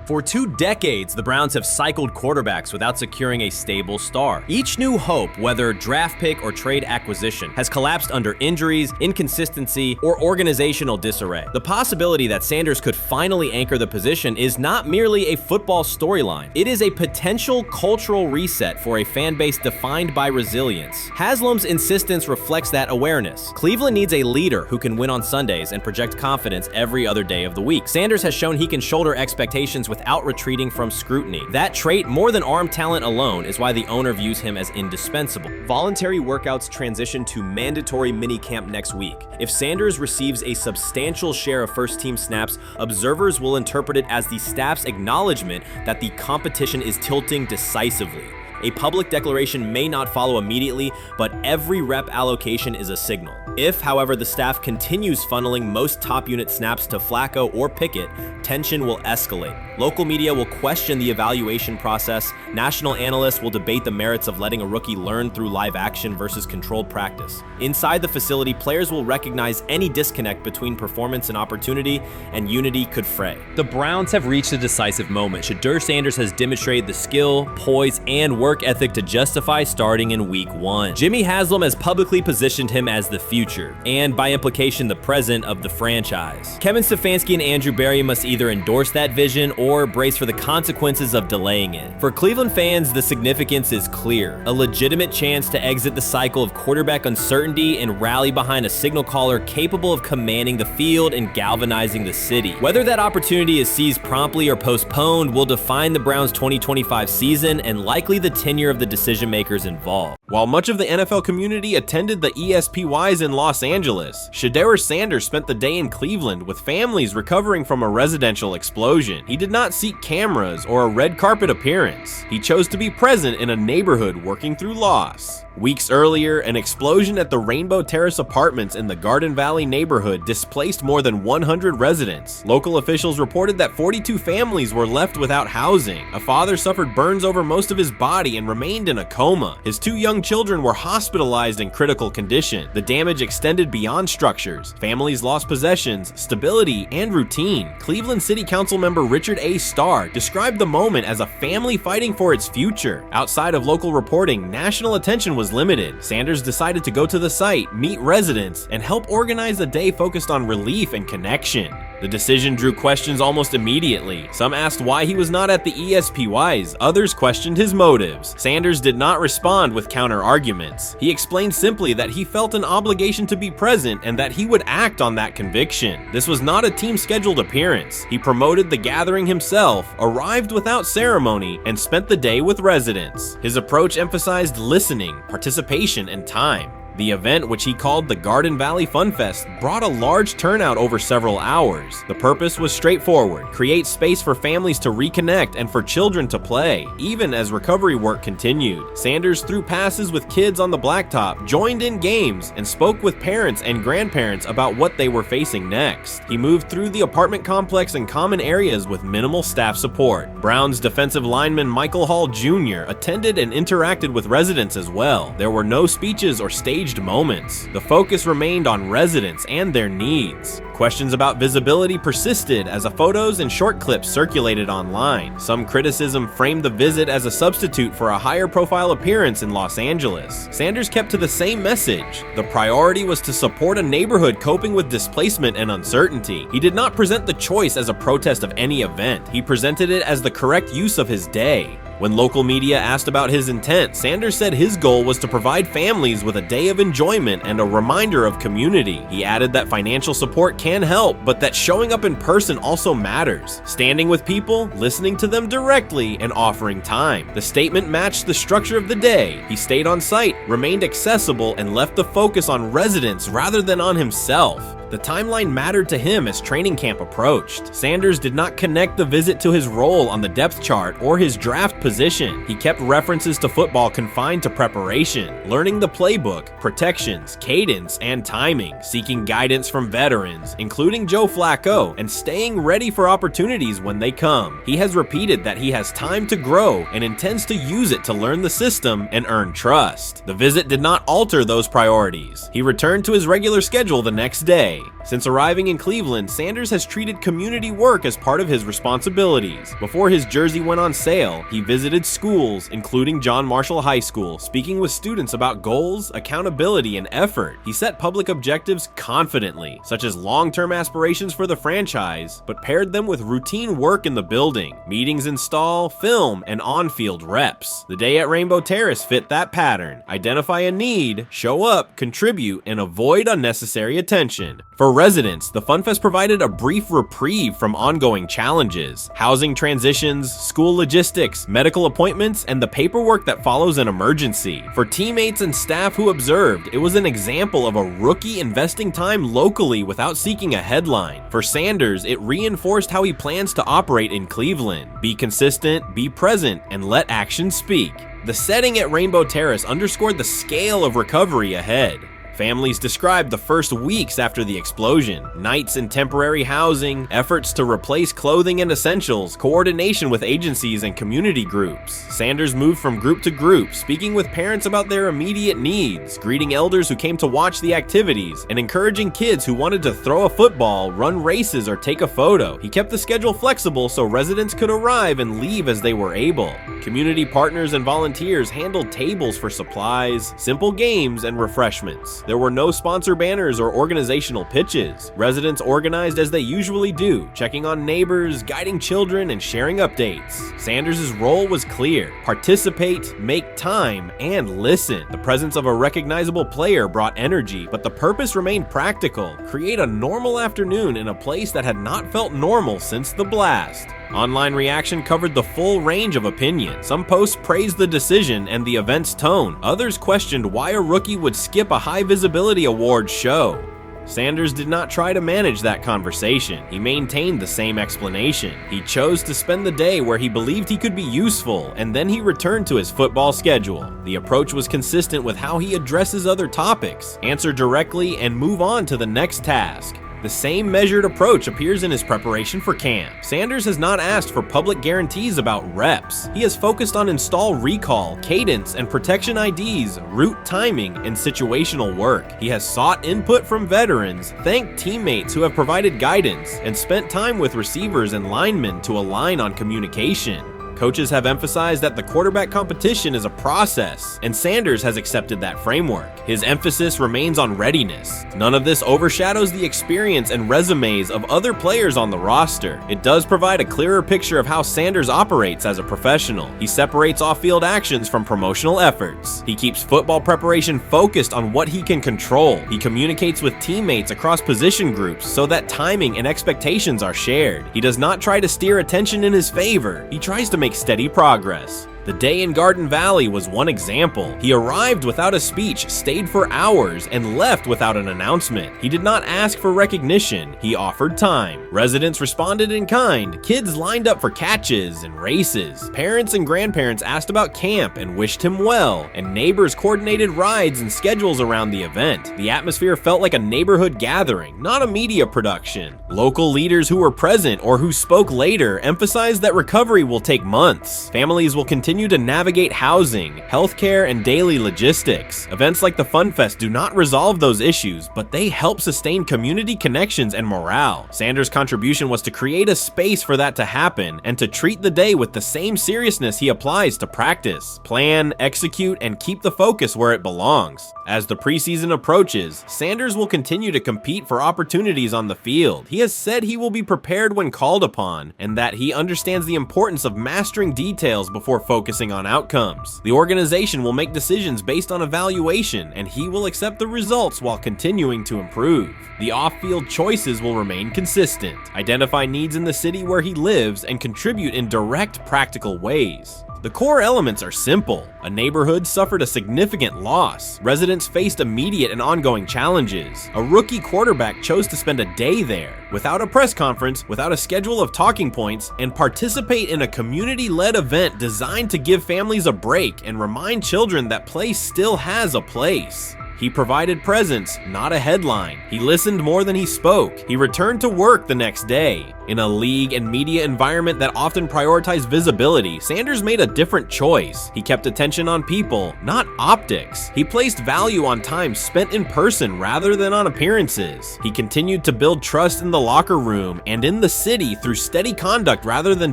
For 2 decades, the Browns have cycled quarterbacks without securing a stable star. Each new hope, whether draft pick or trade acquisition, has collapsed under injuries, inconsistency, or organizational disarray. The possibility that Sanders could finally anchor the position is not merely a football storyline. It is a potential cultural reset for a fan base defined by resilience. Haslam's insistence reflects that awareness. Cleveland needs a leader who can win on Sundays and project confidence every other day of the week. Sanders has shown he can shoulder expectations without retreating from scrutiny. That trait, more than arm talent alone, is why the owner views him as indispensable. Voluntary workouts transition to mandatory minicamp next week. If Sanders receives a substantial share of first-team snaps, observers will interpret it as the staff's acknowledgement that the competition is tilting decisively. A public declaration may not follow immediately, but every rep allocation is a signal. If, however, the staff continues funneling most top unit snaps to Flacco or Pickett, tension will escalate. Local media will question the evaluation process. National analysts will debate the merits of letting a rookie learn through live action versus controlled practice. Inside the facility, players will recognize any disconnect between performance and opportunity, and unity could fray. The Browns have reached a decisive moment. Shedeur Sanders has demonstrated the skill, poise, and work ethic to justify starting in week 1. Jimmy Haslam has publicly positioned him as the future, and by implication the present of the franchise. Kevin Stefanski and Andrew Berry must either endorse that vision or brace for the consequences of delaying it. For Cleveland fans, the significance is clear. A legitimate chance to exit the cycle of quarterback uncertainty and rally behind a signal caller capable of commanding the field and galvanizing the city. Whether that opportunity is seized promptly or postponed will define the Browns' 2025 season and likely the tenure of the decision makers involved. While much of the NFL community attended the ESPYs in Los Angeles, Shedeur Sanders spent the day in Cleveland with families recovering from a residential explosion. He did not seek cameras or a red carpet appearance. He chose to be present in a neighborhood working through loss. Weeks earlier, an explosion at the Rainbow Terrace Apartments in the Garden Valley neighborhood displaced more than 100 residents. Local officials reported that 42 families were left without housing. A father suffered burns over most of his body and remained in a coma. His 2 young children were hospitalized in critical condition. The damage extended beyond structures. Families lost possessions, stability, and routine. Cleveland City Council member Richard A. Starr described the moment as a family fighting for its future. Outside of local reporting, national attention was limited. Sanders decided to go to the site, meet residents, and help organize a day focused on relief and connection. The decision drew questions almost immediately. Some asked why he was not at the ESPYs, others questioned his motives. Sanders did not respond with counter-arguments. He explained simply that he felt an obligation to be present and that he would act on that conviction. This was not a team-scheduled appearance. He promoted the gathering himself, arrived without ceremony, and spent the day with residents. His approach emphasized listening, participation, and time. The event, which he called the Garden Valley Fun Fest, brought a large turnout over several hours. The purpose was straightforward: create space for families to reconnect and for children to play, even as recovery work continued. Sanders threw passes with kids on the blacktop, joined in games, and spoke with parents and grandparents about what they were facing next. He moved through the apartment complex and common areas with minimal staff support. Browns defensive lineman Michael Hall Jr. attended and interacted with residents as well. There were no speeches or staged moments. The focus remained on residents and their needs. Questions about visibility persisted as photos and short clips circulated online. Some criticism framed the visit as a substitute for a higher profile appearance in Los Angeles. Sanders kept to the same message. The priority was to support a neighborhood coping with displacement and uncertainty. He did not present the choice as a protest of any event. He presented it as the correct use of his day. When local media asked about his intent, Sanders said his goal was to provide families with a day of enjoyment and a reminder of community. He added that financial support can help, but that showing up in person also matters. Standing with people, listening to them directly, and offering time. The statement matched the structure of the day. He stayed on site, remained accessible, and left the focus on residents rather than on himself. The timeline mattered to him as training camp approached. Sanders did not connect the visit to his role on the depth chart or his draft position. He kept references to football confined to preparation, learning the playbook, protections, cadence, and timing, seeking guidance from veterans, including Joe Flacco, and staying ready for opportunities when they come. He has repeated that he has time to grow and intends to use it to learn the system and earn trust. The visit did not alter those priorities. He returned to his regular schedule the next day. Since arriving in Cleveland, Sanders has treated community work as part of his responsibilities. Before his jersey went on sale, he visited schools, including John Marshall High School, speaking with students about goals, accountability, and effort. He set public objectives confidently, such as long-term aspirations for the franchise, but paired them with routine work in the building, meetings install, film, and on-field reps. The day at Rainbow Terrace fit that pattern. Identify a need, show up, contribute, and avoid unnecessary attention. For residents, the FunFest provided a brief reprieve from ongoing challenges: housing transitions, school logistics, medical appointments, and the paperwork that follows an emergency. For teammates and staff who observed, it was an example of a rookie investing time locally without seeking a headline. For Sanders, it reinforced how he plans to operate in Cleveland: be consistent, be present, and let actions speak. The setting at Rainbow Terrace underscored the scale of recovery ahead. Families described the first weeks after the explosion: nights in temporary housing, efforts to replace clothing and essentials, coordination with agencies and community groups. Sanders moved from group to group, speaking with parents about their immediate needs, greeting elders who came to watch the activities, and encouraging kids who wanted to throw a football, run races, or take a photo. He kept the schedule flexible so residents could arrive and leave as they were able. Community partners and volunteers handled tables for supplies, simple games, and refreshments. There were no sponsor banners or organizational pitches. Residents organized as they usually do, checking on neighbors, guiding children, and sharing updates. Sanders' role was clear: participate, make time, and listen. The presence of a recognizable player brought energy, but the purpose remained practical: create a normal afternoon in a place that had not felt normal since the blast. Online reaction covered the full range of opinion. Some posts praised the decision and the event's tone. Others questioned why a rookie would skip a high-visibility awards show. Sanders did not try to manage that conversation. He maintained the same explanation. He chose to spend the day where he believed he could be useful, and then he returned to his football schedule. The approach was consistent with how he addresses other topics: answer directly and move on to the next task. The same measured approach appears in his preparation for camp. Sanders has not asked for public guarantees about reps. He has focused on install recall, cadence, and protection IDs, route timing, and situational work. He has sought input from veterans, thanked teammates who have provided guidance, and spent time with receivers and linemen to align on communication. Coaches have emphasized that the quarterback competition is a process, and Sanders has accepted that framework. His emphasis remains on readiness. None of this overshadows the experience and resumes of other players on the roster. It does provide a clearer picture of how Sanders operates as a professional. He separates off-field actions from promotional efforts. He keeps football preparation focused on what he can control. He communicates with teammates across position groups so that timing and expectations are shared. He does not try to steer attention in his favor. He tries to make steady progress. The day in Garden Valley was one example. He arrived without a speech, stayed for hours, and left without an announcement. He did not ask for recognition. He offered time. Residents responded in kind. Kids lined up for catches and races. Parents and grandparents asked about camp and wished him well, and neighbors coordinated rides and schedules around the event. The atmosphere felt like a neighborhood gathering, not a media production. Local leaders who were present or who spoke later emphasized that recovery will take months. Families will continue to navigate housing, healthcare, and daily logistics. Events like the FunFest do not resolve those issues, but they help sustain community connections and morale. Sanders' contribution was to create a space for that to happen and to treat the day with the same seriousness he applies to practice: plan, execute, and keep the focus where it belongs. As the preseason approaches, Sanders will continue to compete for opportunities on the field. He has said he will be prepared when called upon, and that he understands the importance of mastering details before focusing focusing on outcomes. The organization will make decisions based on evaluation, and he will accept the results while continuing to improve. The off-field choices will remain consistent, identify needs in the city where he lives, and contribute in direct, practical ways. The core elements are simple. A neighborhood suffered a significant loss. Residents faced immediate and ongoing challenges. A rookie quarterback chose to spend a day there, without a press conference, without a schedule of talking points, and participate in a community-led event designed to give families a break and remind children that play still has a place. He provided presence, not a headline. He listened more than he spoke. He returned to work the next day. In a league and media environment that often prioritize visibility, Sanders made a different choice. He kept attention on people, not optics. He placed value on time spent in person rather than on appearances. He continued to build trust in the locker room and in the city through steady conduct rather than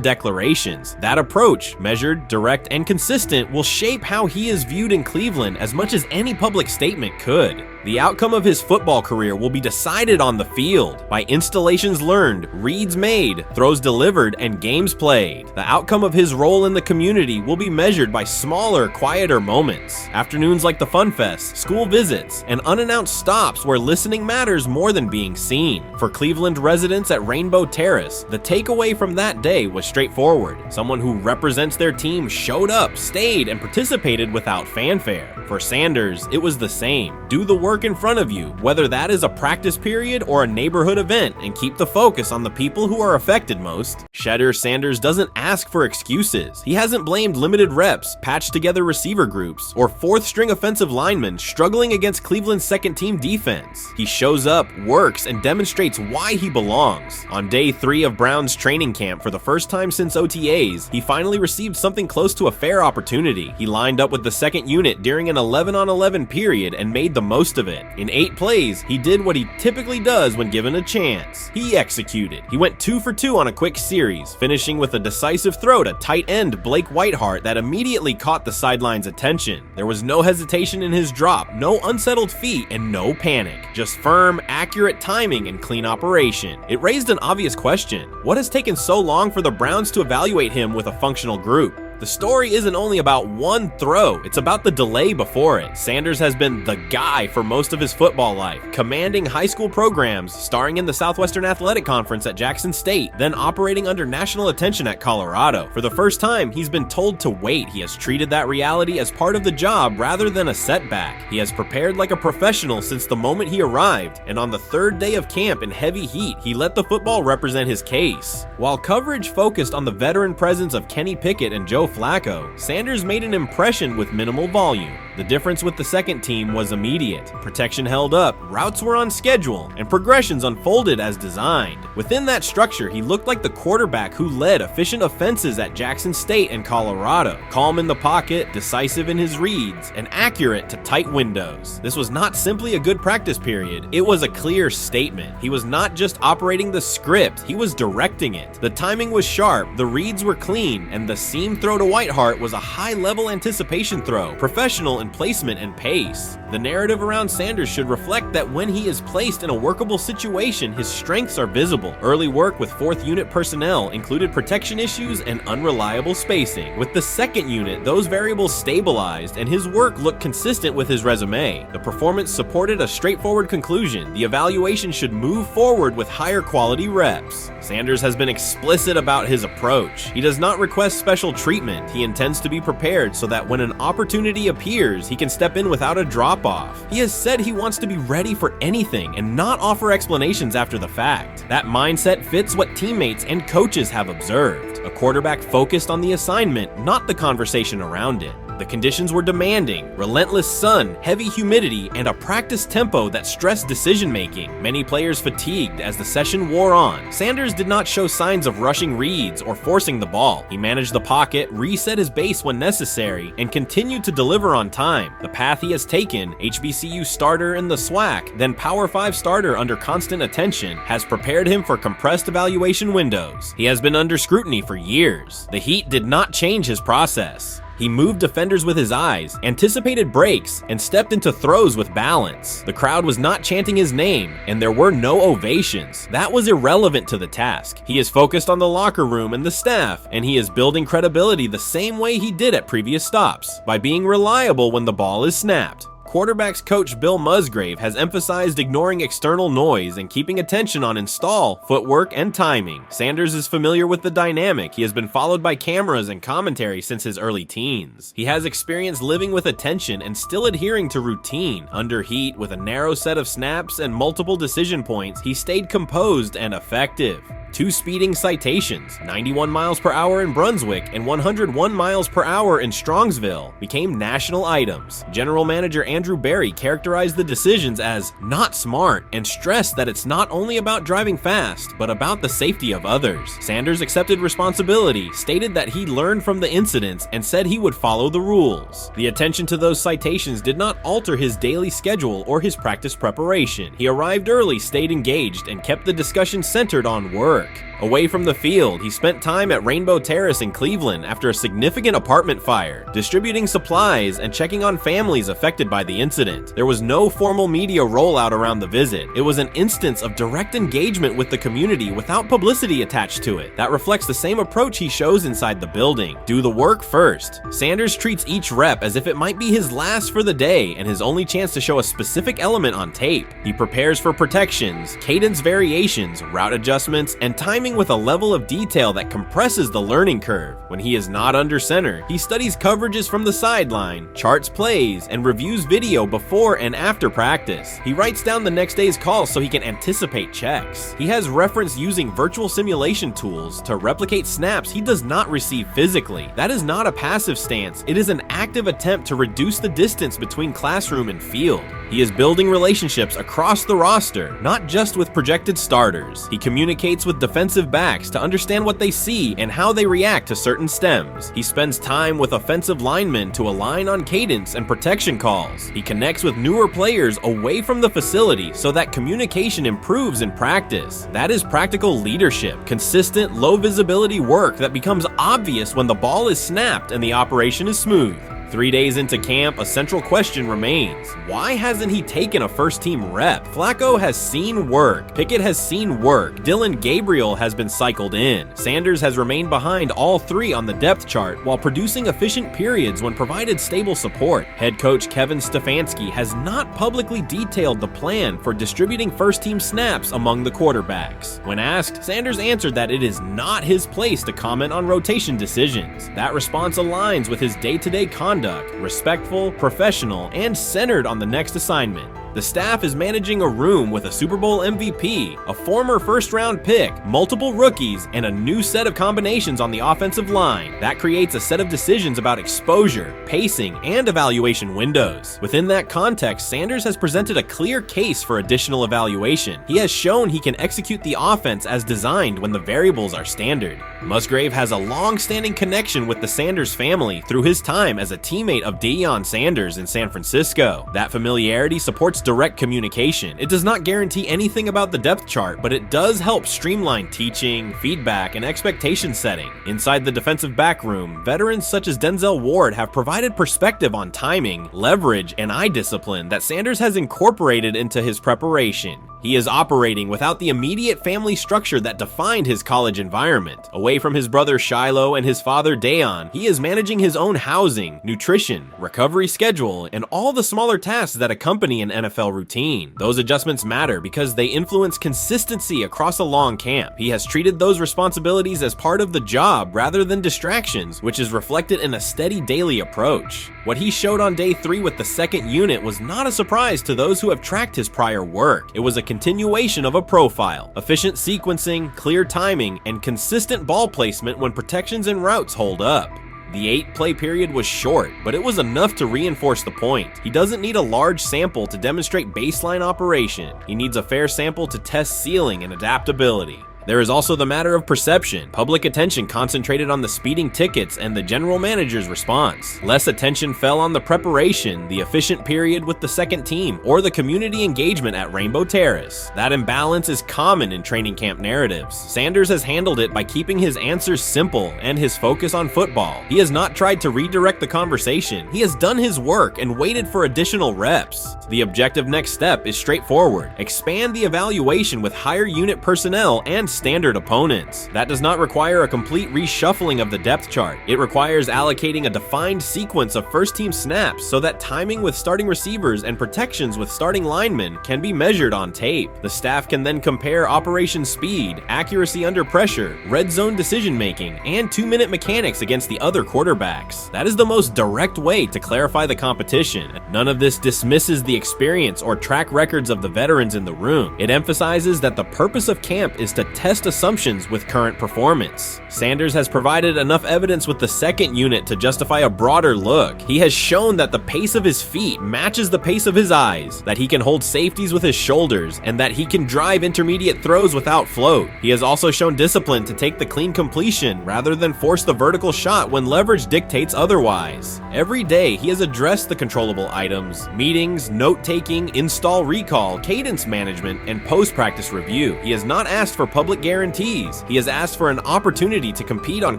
declarations. That approach, measured, direct, and consistent, will shape how he is viewed in Cleveland as much as any public statement could. The outcome of his football career will be decided on the field by installations learned, reads made, throws delivered, and games played. The outcome of his role in the community will be measured by smaller, quieter moments. Afternoons like the Fun Fest, school visits, and unannounced stops where listening matters more than being seen. For Cleveland residents at Rainbow Terrace, the takeaway from that day was straightforward. Someone who represents their team showed up, stayed, and participated without fanfare. For Sanders, it was the same. Do the work in front of you, whether that is a practice period or a neighborhood event, and keep the focus on the people who are affected most. Shedeur Sanders doesn't ask for excuses. He hasn't blamed limited reps, patched together receiver groups, or fourth-string offensive linemen struggling against Cleveland's second-team defense. He shows up, works, and demonstrates why he belongs. On day 3 of Brown's training camp, for the first time since OTAs, he finally received something close to a fair opportunity. He lined up with the second unit during an 11-on-11 period and made the most of it. In 8 plays, he did what he typically does when given a chance. He executed. He went 2 for 2 on a quick series, finishing with a decisive throw to tight end Blake Whiteheart that immediately caught the sideline's attention. There was no hesitation in his drop, no unsettled feet, and no panic. Just firm, accurate timing and clean operation. It raised an obvious question. What has taken so long for the Browns to evaluate him with a functional group? The story isn't only about one throw, it's about the delay before it. Sanders has been the guy for most of his football life, commanding high school programs, starring in the Southwestern Athletic Conference at Jackson State, then operating under national attention at Colorado. For the first time, he's been told to wait. He has treated that reality as part of the job rather than a setback. He has prepared like a professional since the moment he arrived, and on the 3rd day of camp in heavy heat, he let the football represent his case. While coverage focused on the veteran presence of Kenny Pickett and Joe Flacco, Sanders made an impression with minimal volume. The difference with the second team was immediate. Protection held up, routes were on schedule, and progressions unfolded as designed. Within that structure, he looked like the quarterback who led efficient offenses at Jackson State and Colorado. Calm in the pocket, decisive in his reads, and accurate to tight windows. This was not simply a good practice period, it was a clear statement. He was not just operating the script, he was directing it. The timing was sharp, the reads were clean, and the seam throw to Whiteheart was a high-level anticipation throw, professional in placement and pace. The narrative around Sanders should reflect that when he is placed in a workable situation, his strengths are visible. Early work with 4th unit personnel included protection issues and unreliable spacing. With the 2nd unit, those variables stabilized, and his work looked consistent with his resume. The performance supported a straightforward conclusion. The evaluation should move forward with higher quality reps. Sanders has been explicit about his approach. He does not request special treatment. He intends to be prepared so that when an opportunity appears, he can step in without a drop-off. He has said he wants to be ready for anything and not offer explanations after the fact. That mindset fits what teammates and coaches have observed. A quarterback focused on the assignment, not the conversation around it. The conditions were demanding: relentless sun, heavy humidity, and a practice tempo that stressed decision-making. Many players fatigued as the session wore on. Sanders did not show signs of rushing reads or forcing the ball. He managed the pocket, reset his base when necessary, and continued to deliver on time. The path he has taken, HBCU starter in the SWAC, then Power 5 starter under constant attention, has prepared him for compressed evaluation windows. He has been under scrutiny for years. The heat did not change his process. He moved defenders with his eyes, anticipated breaks, and stepped into throws with balance. The crowd was not chanting his name, and there were no ovations. That was irrelevant to the task. He is focused on the locker room and the staff, and he is building credibility the same way he did at previous stops, by being reliable when the ball is snapped. Quarterbacks coach Bill Musgrave has emphasized ignoring external noise and keeping attention on install, footwork, and timing. Sanders is familiar with the dynamic. He has been followed by cameras and commentary since his early teens. He has experience living with attention and still adhering to routine. Under heat, with a narrow set of snaps and multiple decision points, he stayed composed and effective. 2 speeding citations, 91 miles per hour in Brunswick and 101 miles per hour in Strongsville, became national items. General Manager Andrew Berry characterized the decisions as not smart and stressed that it's not only about driving fast, but about the safety of others. Sanders accepted responsibility, stated that he learned from the incidents, and said he would follow the rules. The attention to those citations did not alter his daily schedule or his practice preparation. He arrived early, stayed engaged, and kept the discussion centered on work. Away from the field, he spent time at Rainbow Terrace in Cleveland after a significant apartment fire, distributing supplies and checking on families affected by the incident. There was no formal media rollout around the visit. It was an instance of direct engagement with the community without publicity attached to it. That reflects the same approach he shows inside the building. Do the work first. Sanders treats each rep as if it might be his last for the day and his only chance to show a specific element on tape. He prepares for protections, cadence variations, route adjustments, and timing with a level of detail that compresses the learning curve. When he is not under center, he studies coverages from the sideline, charts plays, and reviews video before and after practice. He writes down the next day's calls so he can anticipate checks. He has reference using virtual simulation tools to replicate snaps he does not receive physically. That is not a passive stance, it is an active attempt to reduce the distance between classroom and field. He is building relationships across the roster, not just with projected starters. He communicates with defensive backs to understand what they see and how they react to certain stems. He spends time with offensive linemen to align on cadence and protection calls. He connects with newer players away from the facility so that communication improves in practice. That is practical leadership, consistent, low visibility work that becomes obvious when the ball is snapped and the operation is smooth. 3 days into camp, a central question remains. Why hasn't he taken a first-team rep? Flacco has seen work. Pickett has seen work. Dillon Gabriel has been cycled in. Sanders has remained behind all 3 on the depth chart while producing efficient periods when provided stable support. Head coach Kevin Stefanski has not publicly detailed the plan for distributing first-team snaps among the quarterbacks. When asked, Sanders answered that it is not his place to comment on rotation decisions. That response aligns with his day-to-day conduct, respectful, professional, and centered on the next assignment. The staff is managing a room with a Super Bowl MVP, a former first-round pick, multiple rookies, and a new set of combinations on the offensive line. That creates a set of decisions about exposure, pacing, and evaluation windows. Within that context, Sanders has presented a clear case for additional evaluation. He has shown he can execute the offense as designed when the variables are standard. Musgrave has a long-standing connection with the Sanders family through his time as a teammate of Deion Sanders in San Francisco. That familiarity supports direct communication. It does not guarantee anything about the depth chart, but it does help streamline teaching, feedback, and expectation setting. Inside the defensive back room, veterans such as Denzel Ward have provided perspective on timing, leverage, and eye discipline that Sanders has incorporated into his preparation. He is operating without the immediate family structure that defined his college environment. Away from his brother Shiloh and his father Deion, he is managing his own housing, nutrition, recovery schedule, and all the smaller tasks that accompany an NFL routine. Those adjustments matter because they influence consistency across a long camp. He has treated those responsibilities as part of the job rather than distractions, which is reflected in a steady daily approach. What he showed on day 3 with the second unit was not a surprise to those who have tracked his prior work. It was a continuation of a profile, efficient sequencing, clear timing, and consistent ball placement when protections and routes hold up. The 8-play period was short, but it was enough to reinforce the point. He doesn't need a large sample to demonstrate baseline operation. He needs a fair sample to test ceiling and adaptability. There is also the matter of perception. Public attention concentrated on the speeding tickets and the general manager's response. Less attention fell on the preparation, the efficient period with the second team, or the community engagement at Rainbow Terrace. That imbalance is common in training camp narratives. Sanders has handled it by keeping his answers simple and his focus on football. He has not tried to redirect the conversation. He has done his work and waited for additional reps. The objective next step is straightforward. Expand the evaluation with higher unit personnel and standard opponents. That does not require a complete reshuffling of the depth chart. It requires allocating a defined sequence of first team snaps so that timing with starting receivers and protections with starting linemen can be measured on tape. The staff can then compare operation speed, accuracy under pressure, red zone decision making, and 2-minute mechanics against the other quarterbacks. That is the most direct way to clarify the competition. None of this dismisses the experience or track records of the veterans in the room. It emphasizes that the purpose of camp is to test assumptions with current performance. Sanders has provided enough evidence with the second unit to justify a broader look. He has shown that the pace of his feet matches the pace of his eyes, that he can hold safeties with his shoulders, and that he can drive intermediate throws without float. He has also shown discipline to take the clean completion rather than force the vertical shot when leverage dictates otherwise. Every day he has addressed the controllable items, meetings, note-taking, install recall, cadence management, and post-practice review. He has not asked for public guarantees. He has asked for an opportunity to compete on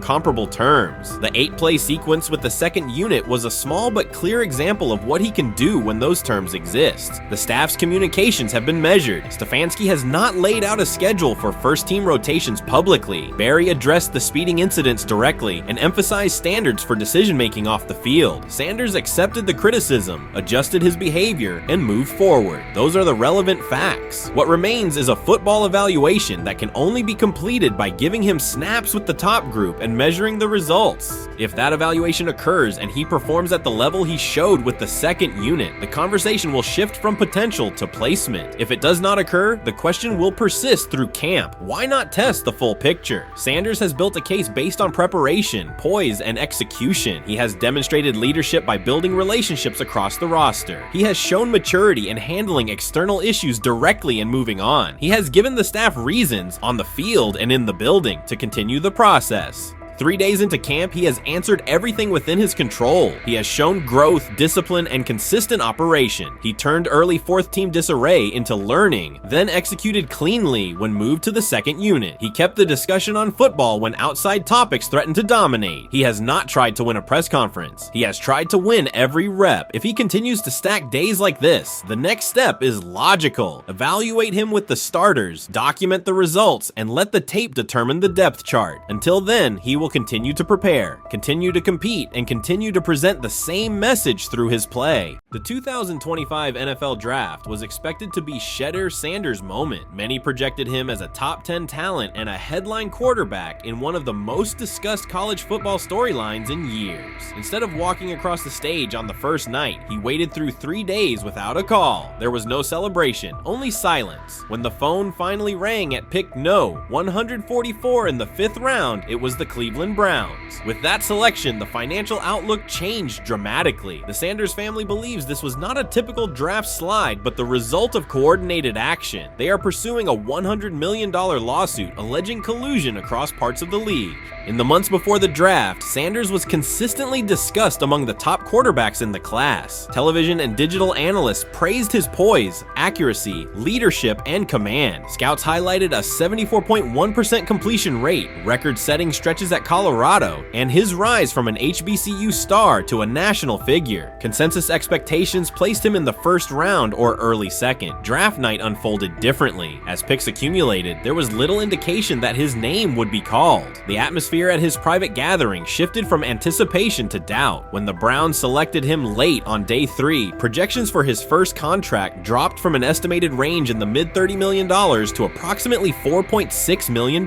comparable terms. The 8-play sequence with the second unit was a small but clear example of what he can do when those terms exist. The staff's communications have been measured. Stefanski has not laid out a schedule for first-team rotations publicly. Barry addressed the speeding incidents directly and emphasized standards for decision-making off the field. Sanders accepted the criticism, adjusted his behavior, and moved forward. Those are the relevant facts. What remains is a football evaluation that can only be completed by giving him snaps with the top group and measuring the results. If that evaluation occurs and he performs at the level he showed with the second unit, the conversation will shift from potential to placement. If it does not occur, the question will persist through camp. Why not test the full picture? Sanders has built a case based on preparation, poise, and execution. He has demonstrated leadership by building relationships across the roster. He has shown maturity in handling external issues directly and moving on. He has given the staff reasons, on the field and in the building, to continue the process. 3 days into camp, he has answered everything within his control. He has shown growth, discipline, and consistent operation. He turned early fourth-team disarray into learning, then executed cleanly when moved to the second unit. He kept the discussion on football when outside topics threatened to dominate. He has not tried to win a press conference. He has tried to win every rep. If he continues to stack days like this, the next step is logical. Evaluate him with the starters, document the results, and let the tape determine the depth chart. Until then, he will continue to prepare, continue to compete, and continue to present the same message through his play. The 2025 NFL Draft was expected to be Shedeur Sanders' moment. Many projected him as a top 10 talent and a headline quarterback in one of the most discussed college football storylines in years. Instead of walking across the stage on the first night, he waited through 3 days without a call. There was no celebration, only silence. When the phone finally rang at pick no. 144 in the 5th round, it was the Cleveland Browns. With that selection, the financial outlook changed dramatically. The Sanders family believes this was not a typical draft slide, but the result of coordinated action. They are pursuing a $100 million lawsuit alleging collusion across parts of the league. In the months before the draft, Sanders was consistently discussed among the top quarterbacks in the class. Television and digital analysts praised his poise, accuracy, leadership, and command. Scouts highlighted a 74.1% completion rate, record-setting stretches at Colorado, and his rise from an HBCU star to a national figure. Consensus expectations placed him in the first round or early second. Draft night unfolded differently. As picks accumulated, there was little indication that his name would be called. The atmosphere at his private gathering shifted from anticipation to doubt. When the Browns selected him late on day 3, projections for his first contract dropped from an estimated range in the mid-$30 million to approximately $4.6 million,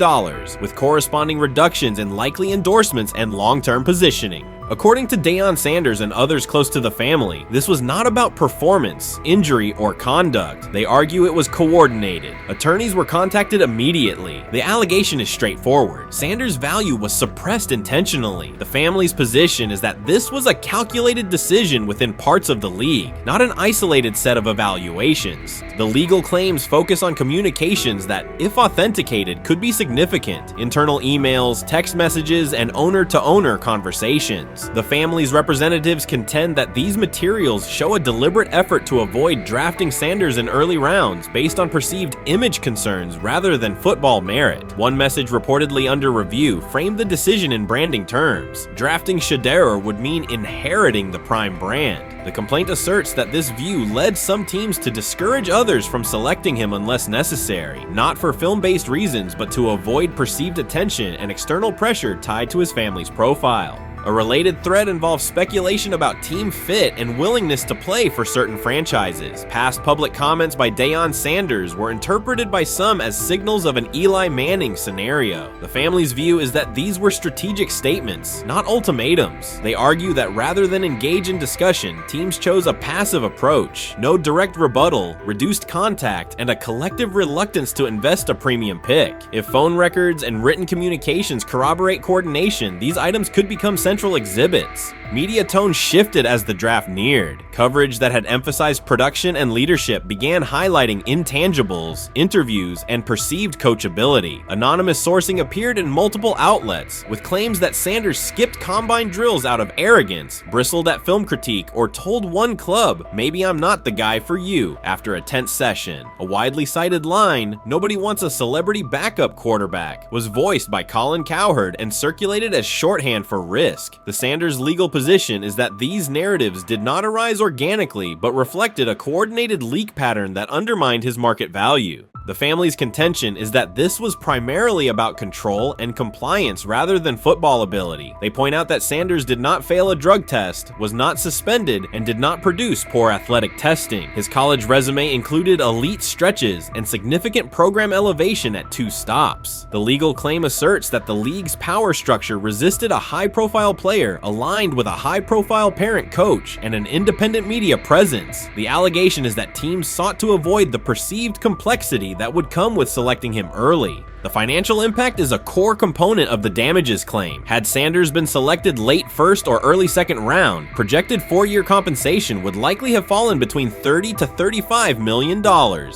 with corresponding reductions in likely endorsements and long-term positioning. According to Deion Sanders and others close to the family, this was not about performance, injury, or conduct. They argue it was coordinated. Attorneys were contacted immediately. The allegation is straightforward. Sanders' value was suppressed intentionally. The family's position is that this was a calculated decision within parts of the league, not an isolated set of evaluations. The legal claims focus on communications that, if authenticated, could be significant: internal emails, text messages, and owner-to-owner conversations. The family's representatives contend that these materials show a deliberate effort to avoid drafting Sanders in early rounds based on perceived image concerns rather than football merit. One message reportedly under review framed the decision in branding terms. Drafting Shedeur would mean inheriting the prime brand. The complaint asserts that this view led some teams to discourage others from selecting him unless necessary, not for film-based reasons, but to avoid perceived attention and external pressure tied to his family's profile. A related thread involves speculation about team fit and willingness to play for certain franchises. Past public comments by Deion Sanders were interpreted by some as signals of an Eli Manning scenario. The family's view is that these were strategic statements, not ultimatums. They argue that rather than engage in discussion, teams chose a passive approach, no direct rebuttal, reduced contact, and a collective reluctance to invest a premium pick. If phone records and written communications corroborate coordination, these items could become central exhibits. Media tone shifted as the draft neared. Coverage that had emphasized production and leadership began highlighting intangibles, interviews, and perceived coachability. Anonymous sourcing appeared in multiple outlets, with claims that Sanders skipped combine drills out of arrogance, bristled at film critique, or told one club, "Maybe I'm not the guy for you," after a tense session. A widely cited line, "Nobody wants a celebrity backup quarterback," was voiced by Colin Cowherd and circulated as shorthand for risk. The Sanders legal position is that these narratives did not arise organically, but reflected a coordinated leak pattern that undermined his market value. The family's contention is that this was primarily about control and compliance rather than football ability. They point out that Sanders did not fail a drug test, was not suspended, and did not produce poor athletic testing. His college resume included elite stretches and significant program elevation at 2 stops. The legal claim asserts that the league's power structure resisted a high-profile player aligned with a high-profile parent coach and an independent media presence. The allegation is that teams sought to avoid the perceived complexity that would come with selecting him early. The financial impact is a core component of the damages claim. Had Sanders been selected late first or early second round, projected 4-year compensation would likely have fallen between $30 to $35 million,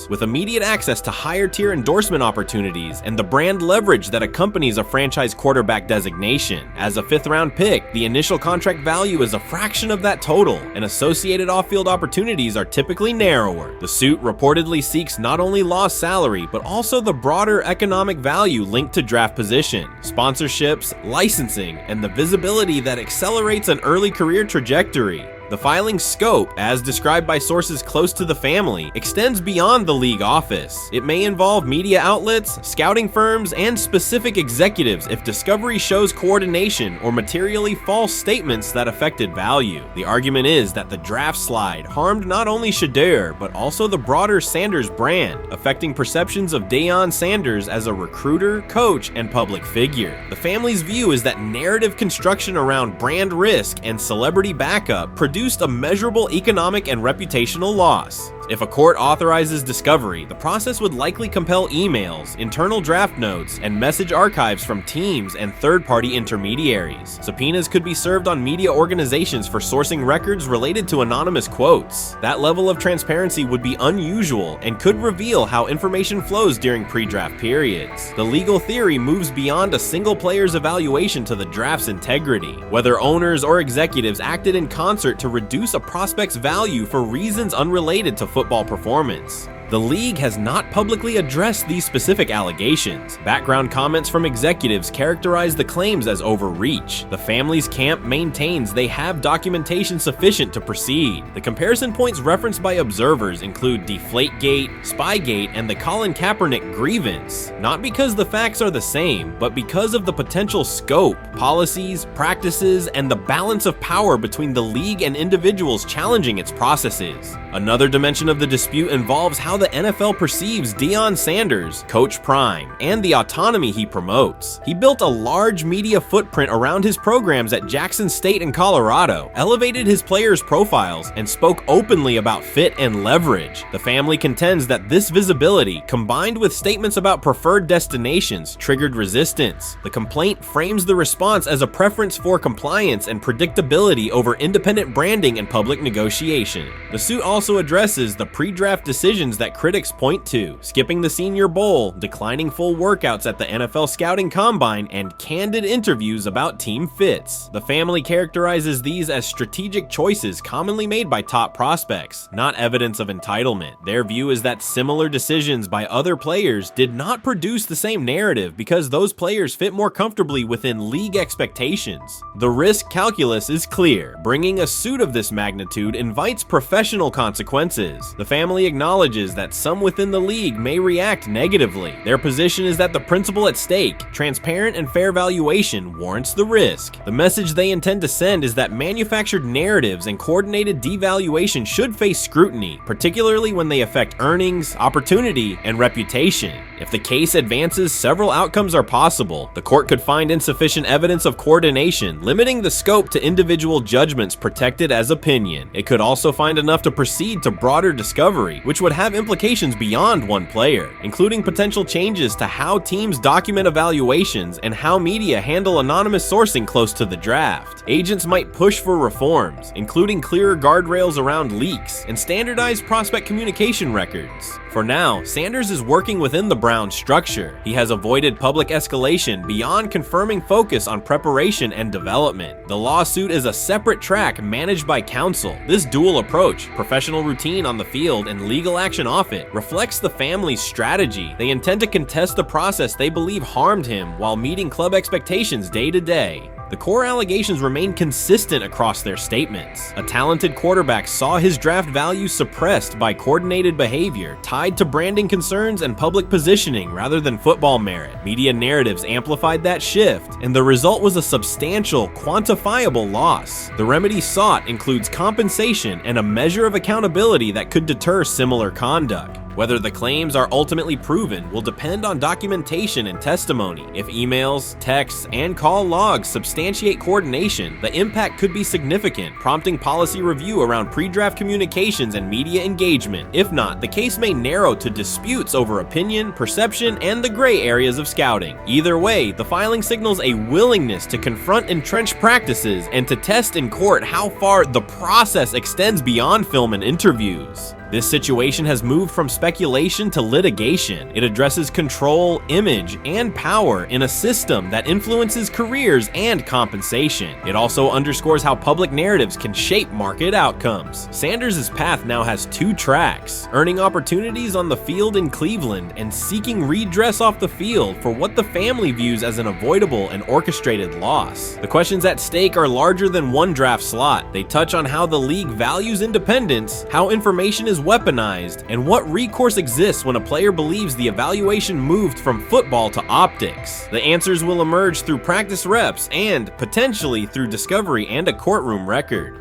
with immediate access to higher tier endorsement opportunities and the brand leverage that accompanies a franchise quarterback designation. As a 5th round pick, the initial contract value is a fraction of that total, and associated off-field opportunities are typically narrower. The suit reportedly seeks not only lost salary, but also the broader economic value linked to draft position, sponsorships, licensing, and the visibility that accelerates an early career trajectory. The filing's scope, as described by sources close to the family, extends beyond the league office. It may involve media outlets, scouting firms, and specific executives if discovery shows coordination or materially false statements that affected value. The argument is that the draft slide harmed not only Shedeur, but also the broader Sanders brand, affecting perceptions of Deion Sanders as a recruiter, coach, and public figure. The family's view is that narrative construction around brand risk and celebrity backup produced a measurable economic and reputational loss. If a court authorizes discovery, the process would likely compel emails, internal draft notes, and message archives from teams and third-party intermediaries. Subpoenas could be served on media organizations for sourcing records related to anonymous quotes. That level of transparency would be unusual and could reveal how information flows during pre-draft periods. The legal theory moves beyond a single player's evaluation to the draft's integrity, whether owners or executives acted in concert to reduce a prospect's value for reasons unrelated to football performance. The league has not publicly addressed these specific allegations. Background comments from executives characterize the claims as overreach. The family's camp maintains they have documentation sufficient to proceed. The comparison points referenced by observers include Deflategate, Spygate, and the Colin Kaepernick grievance, not because the facts are the same, but because of the potential scope, policies, practices, and the balance of power between the league and individuals challenging its processes. Another dimension of the dispute involves how the NFL perceives Deion Sanders, Coach Prime, and the autonomy he promotes. He built a large media footprint around his programs at Jackson State and Colorado, elevated his players' profiles, and spoke openly about fit and leverage. The family contends that this visibility, combined with statements about preferred destinations, triggered resistance. The complaint frames the response as a preference for compliance and predictability over independent branding and public negotiation. The suit also addresses the pre-draft decisions that critics point to, skipping the Senior Bowl, declining full workouts at the NFL Scouting Combine, and candid interviews about team fits. The family characterizes these as strategic choices commonly made by top prospects, not evidence of entitlement. Their view is that similar decisions by other players did not produce the same narrative because those players fit more comfortably within league expectations. The risk calculus is clear. Bringing a suit of this magnitude invites professional consequences. The family acknowledges that some within the league may react negatively. Their position is that the principle at stake, transparent and fair valuation, warrants the risk. The message they intend to send is that manufactured narratives and coordinated devaluation should face scrutiny, particularly when they affect earnings, opportunity, and reputation. If the case advances, several outcomes are possible. The court could find insufficient evidence of coordination, limiting the scope to individual judgments protected as opinion. It could also find enough to proceed to broader discovery, which would have implications beyond one player, including potential changes to how teams document evaluations and how media handle anonymous sourcing close to the draft. Agents might push for reforms, including clearer guardrails around leaks and standardized prospect communication records. For now, Sanders is working within the Browns structure. He has avoided public escalation beyond confirming focus on preparation and development. The lawsuit is a separate track managed by counsel. This dual approach, professional routine on the field and legal action off it, reflects the family's strategy. They intend to contest the process they believe harmed him while meeting club expectations day to day. The core allegations remain consistent across their statements. A talented quarterback saw his draft value suppressed by coordinated behavior tied to branding concerns and public positioning rather than football merit. Media narratives amplified that shift, and the result was a substantial, quantifiable loss. The remedy sought includes compensation and a measure of accountability that could deter similar conduct. Whether the claims are ultimately proven will depend on documentation and testimony. If emails, texts, and call logs substantiate coordination, the impact could be significant, prompting policy review around pre-draft communications and media engagement. If not, the case may narrow to disputes over opinion, perception, and the gray areas of scouting. Either way, the filing signals a willingness to confront entrenched practices and to test in court how far the process extends beyond film and interviews. This situation has moved from speculation to litigation. It addresses control, image, and power in a system that influences careers and compensation. It also underscores how public narratives can shape market outcomes. Sanders' path now has two tracks: earning opportunities on the field in Cleveland and seeking redress off the field for what the family views as an avoidable and orchestrated loss. The questions at stake are larger than one draft slot. They touch on how the league values independence, how information is weaponized, and what recourse exists when a player believes the evaluation moved from football to optics. The answers will emerge through practice reps and, potentially, through discovery and a courtroom record.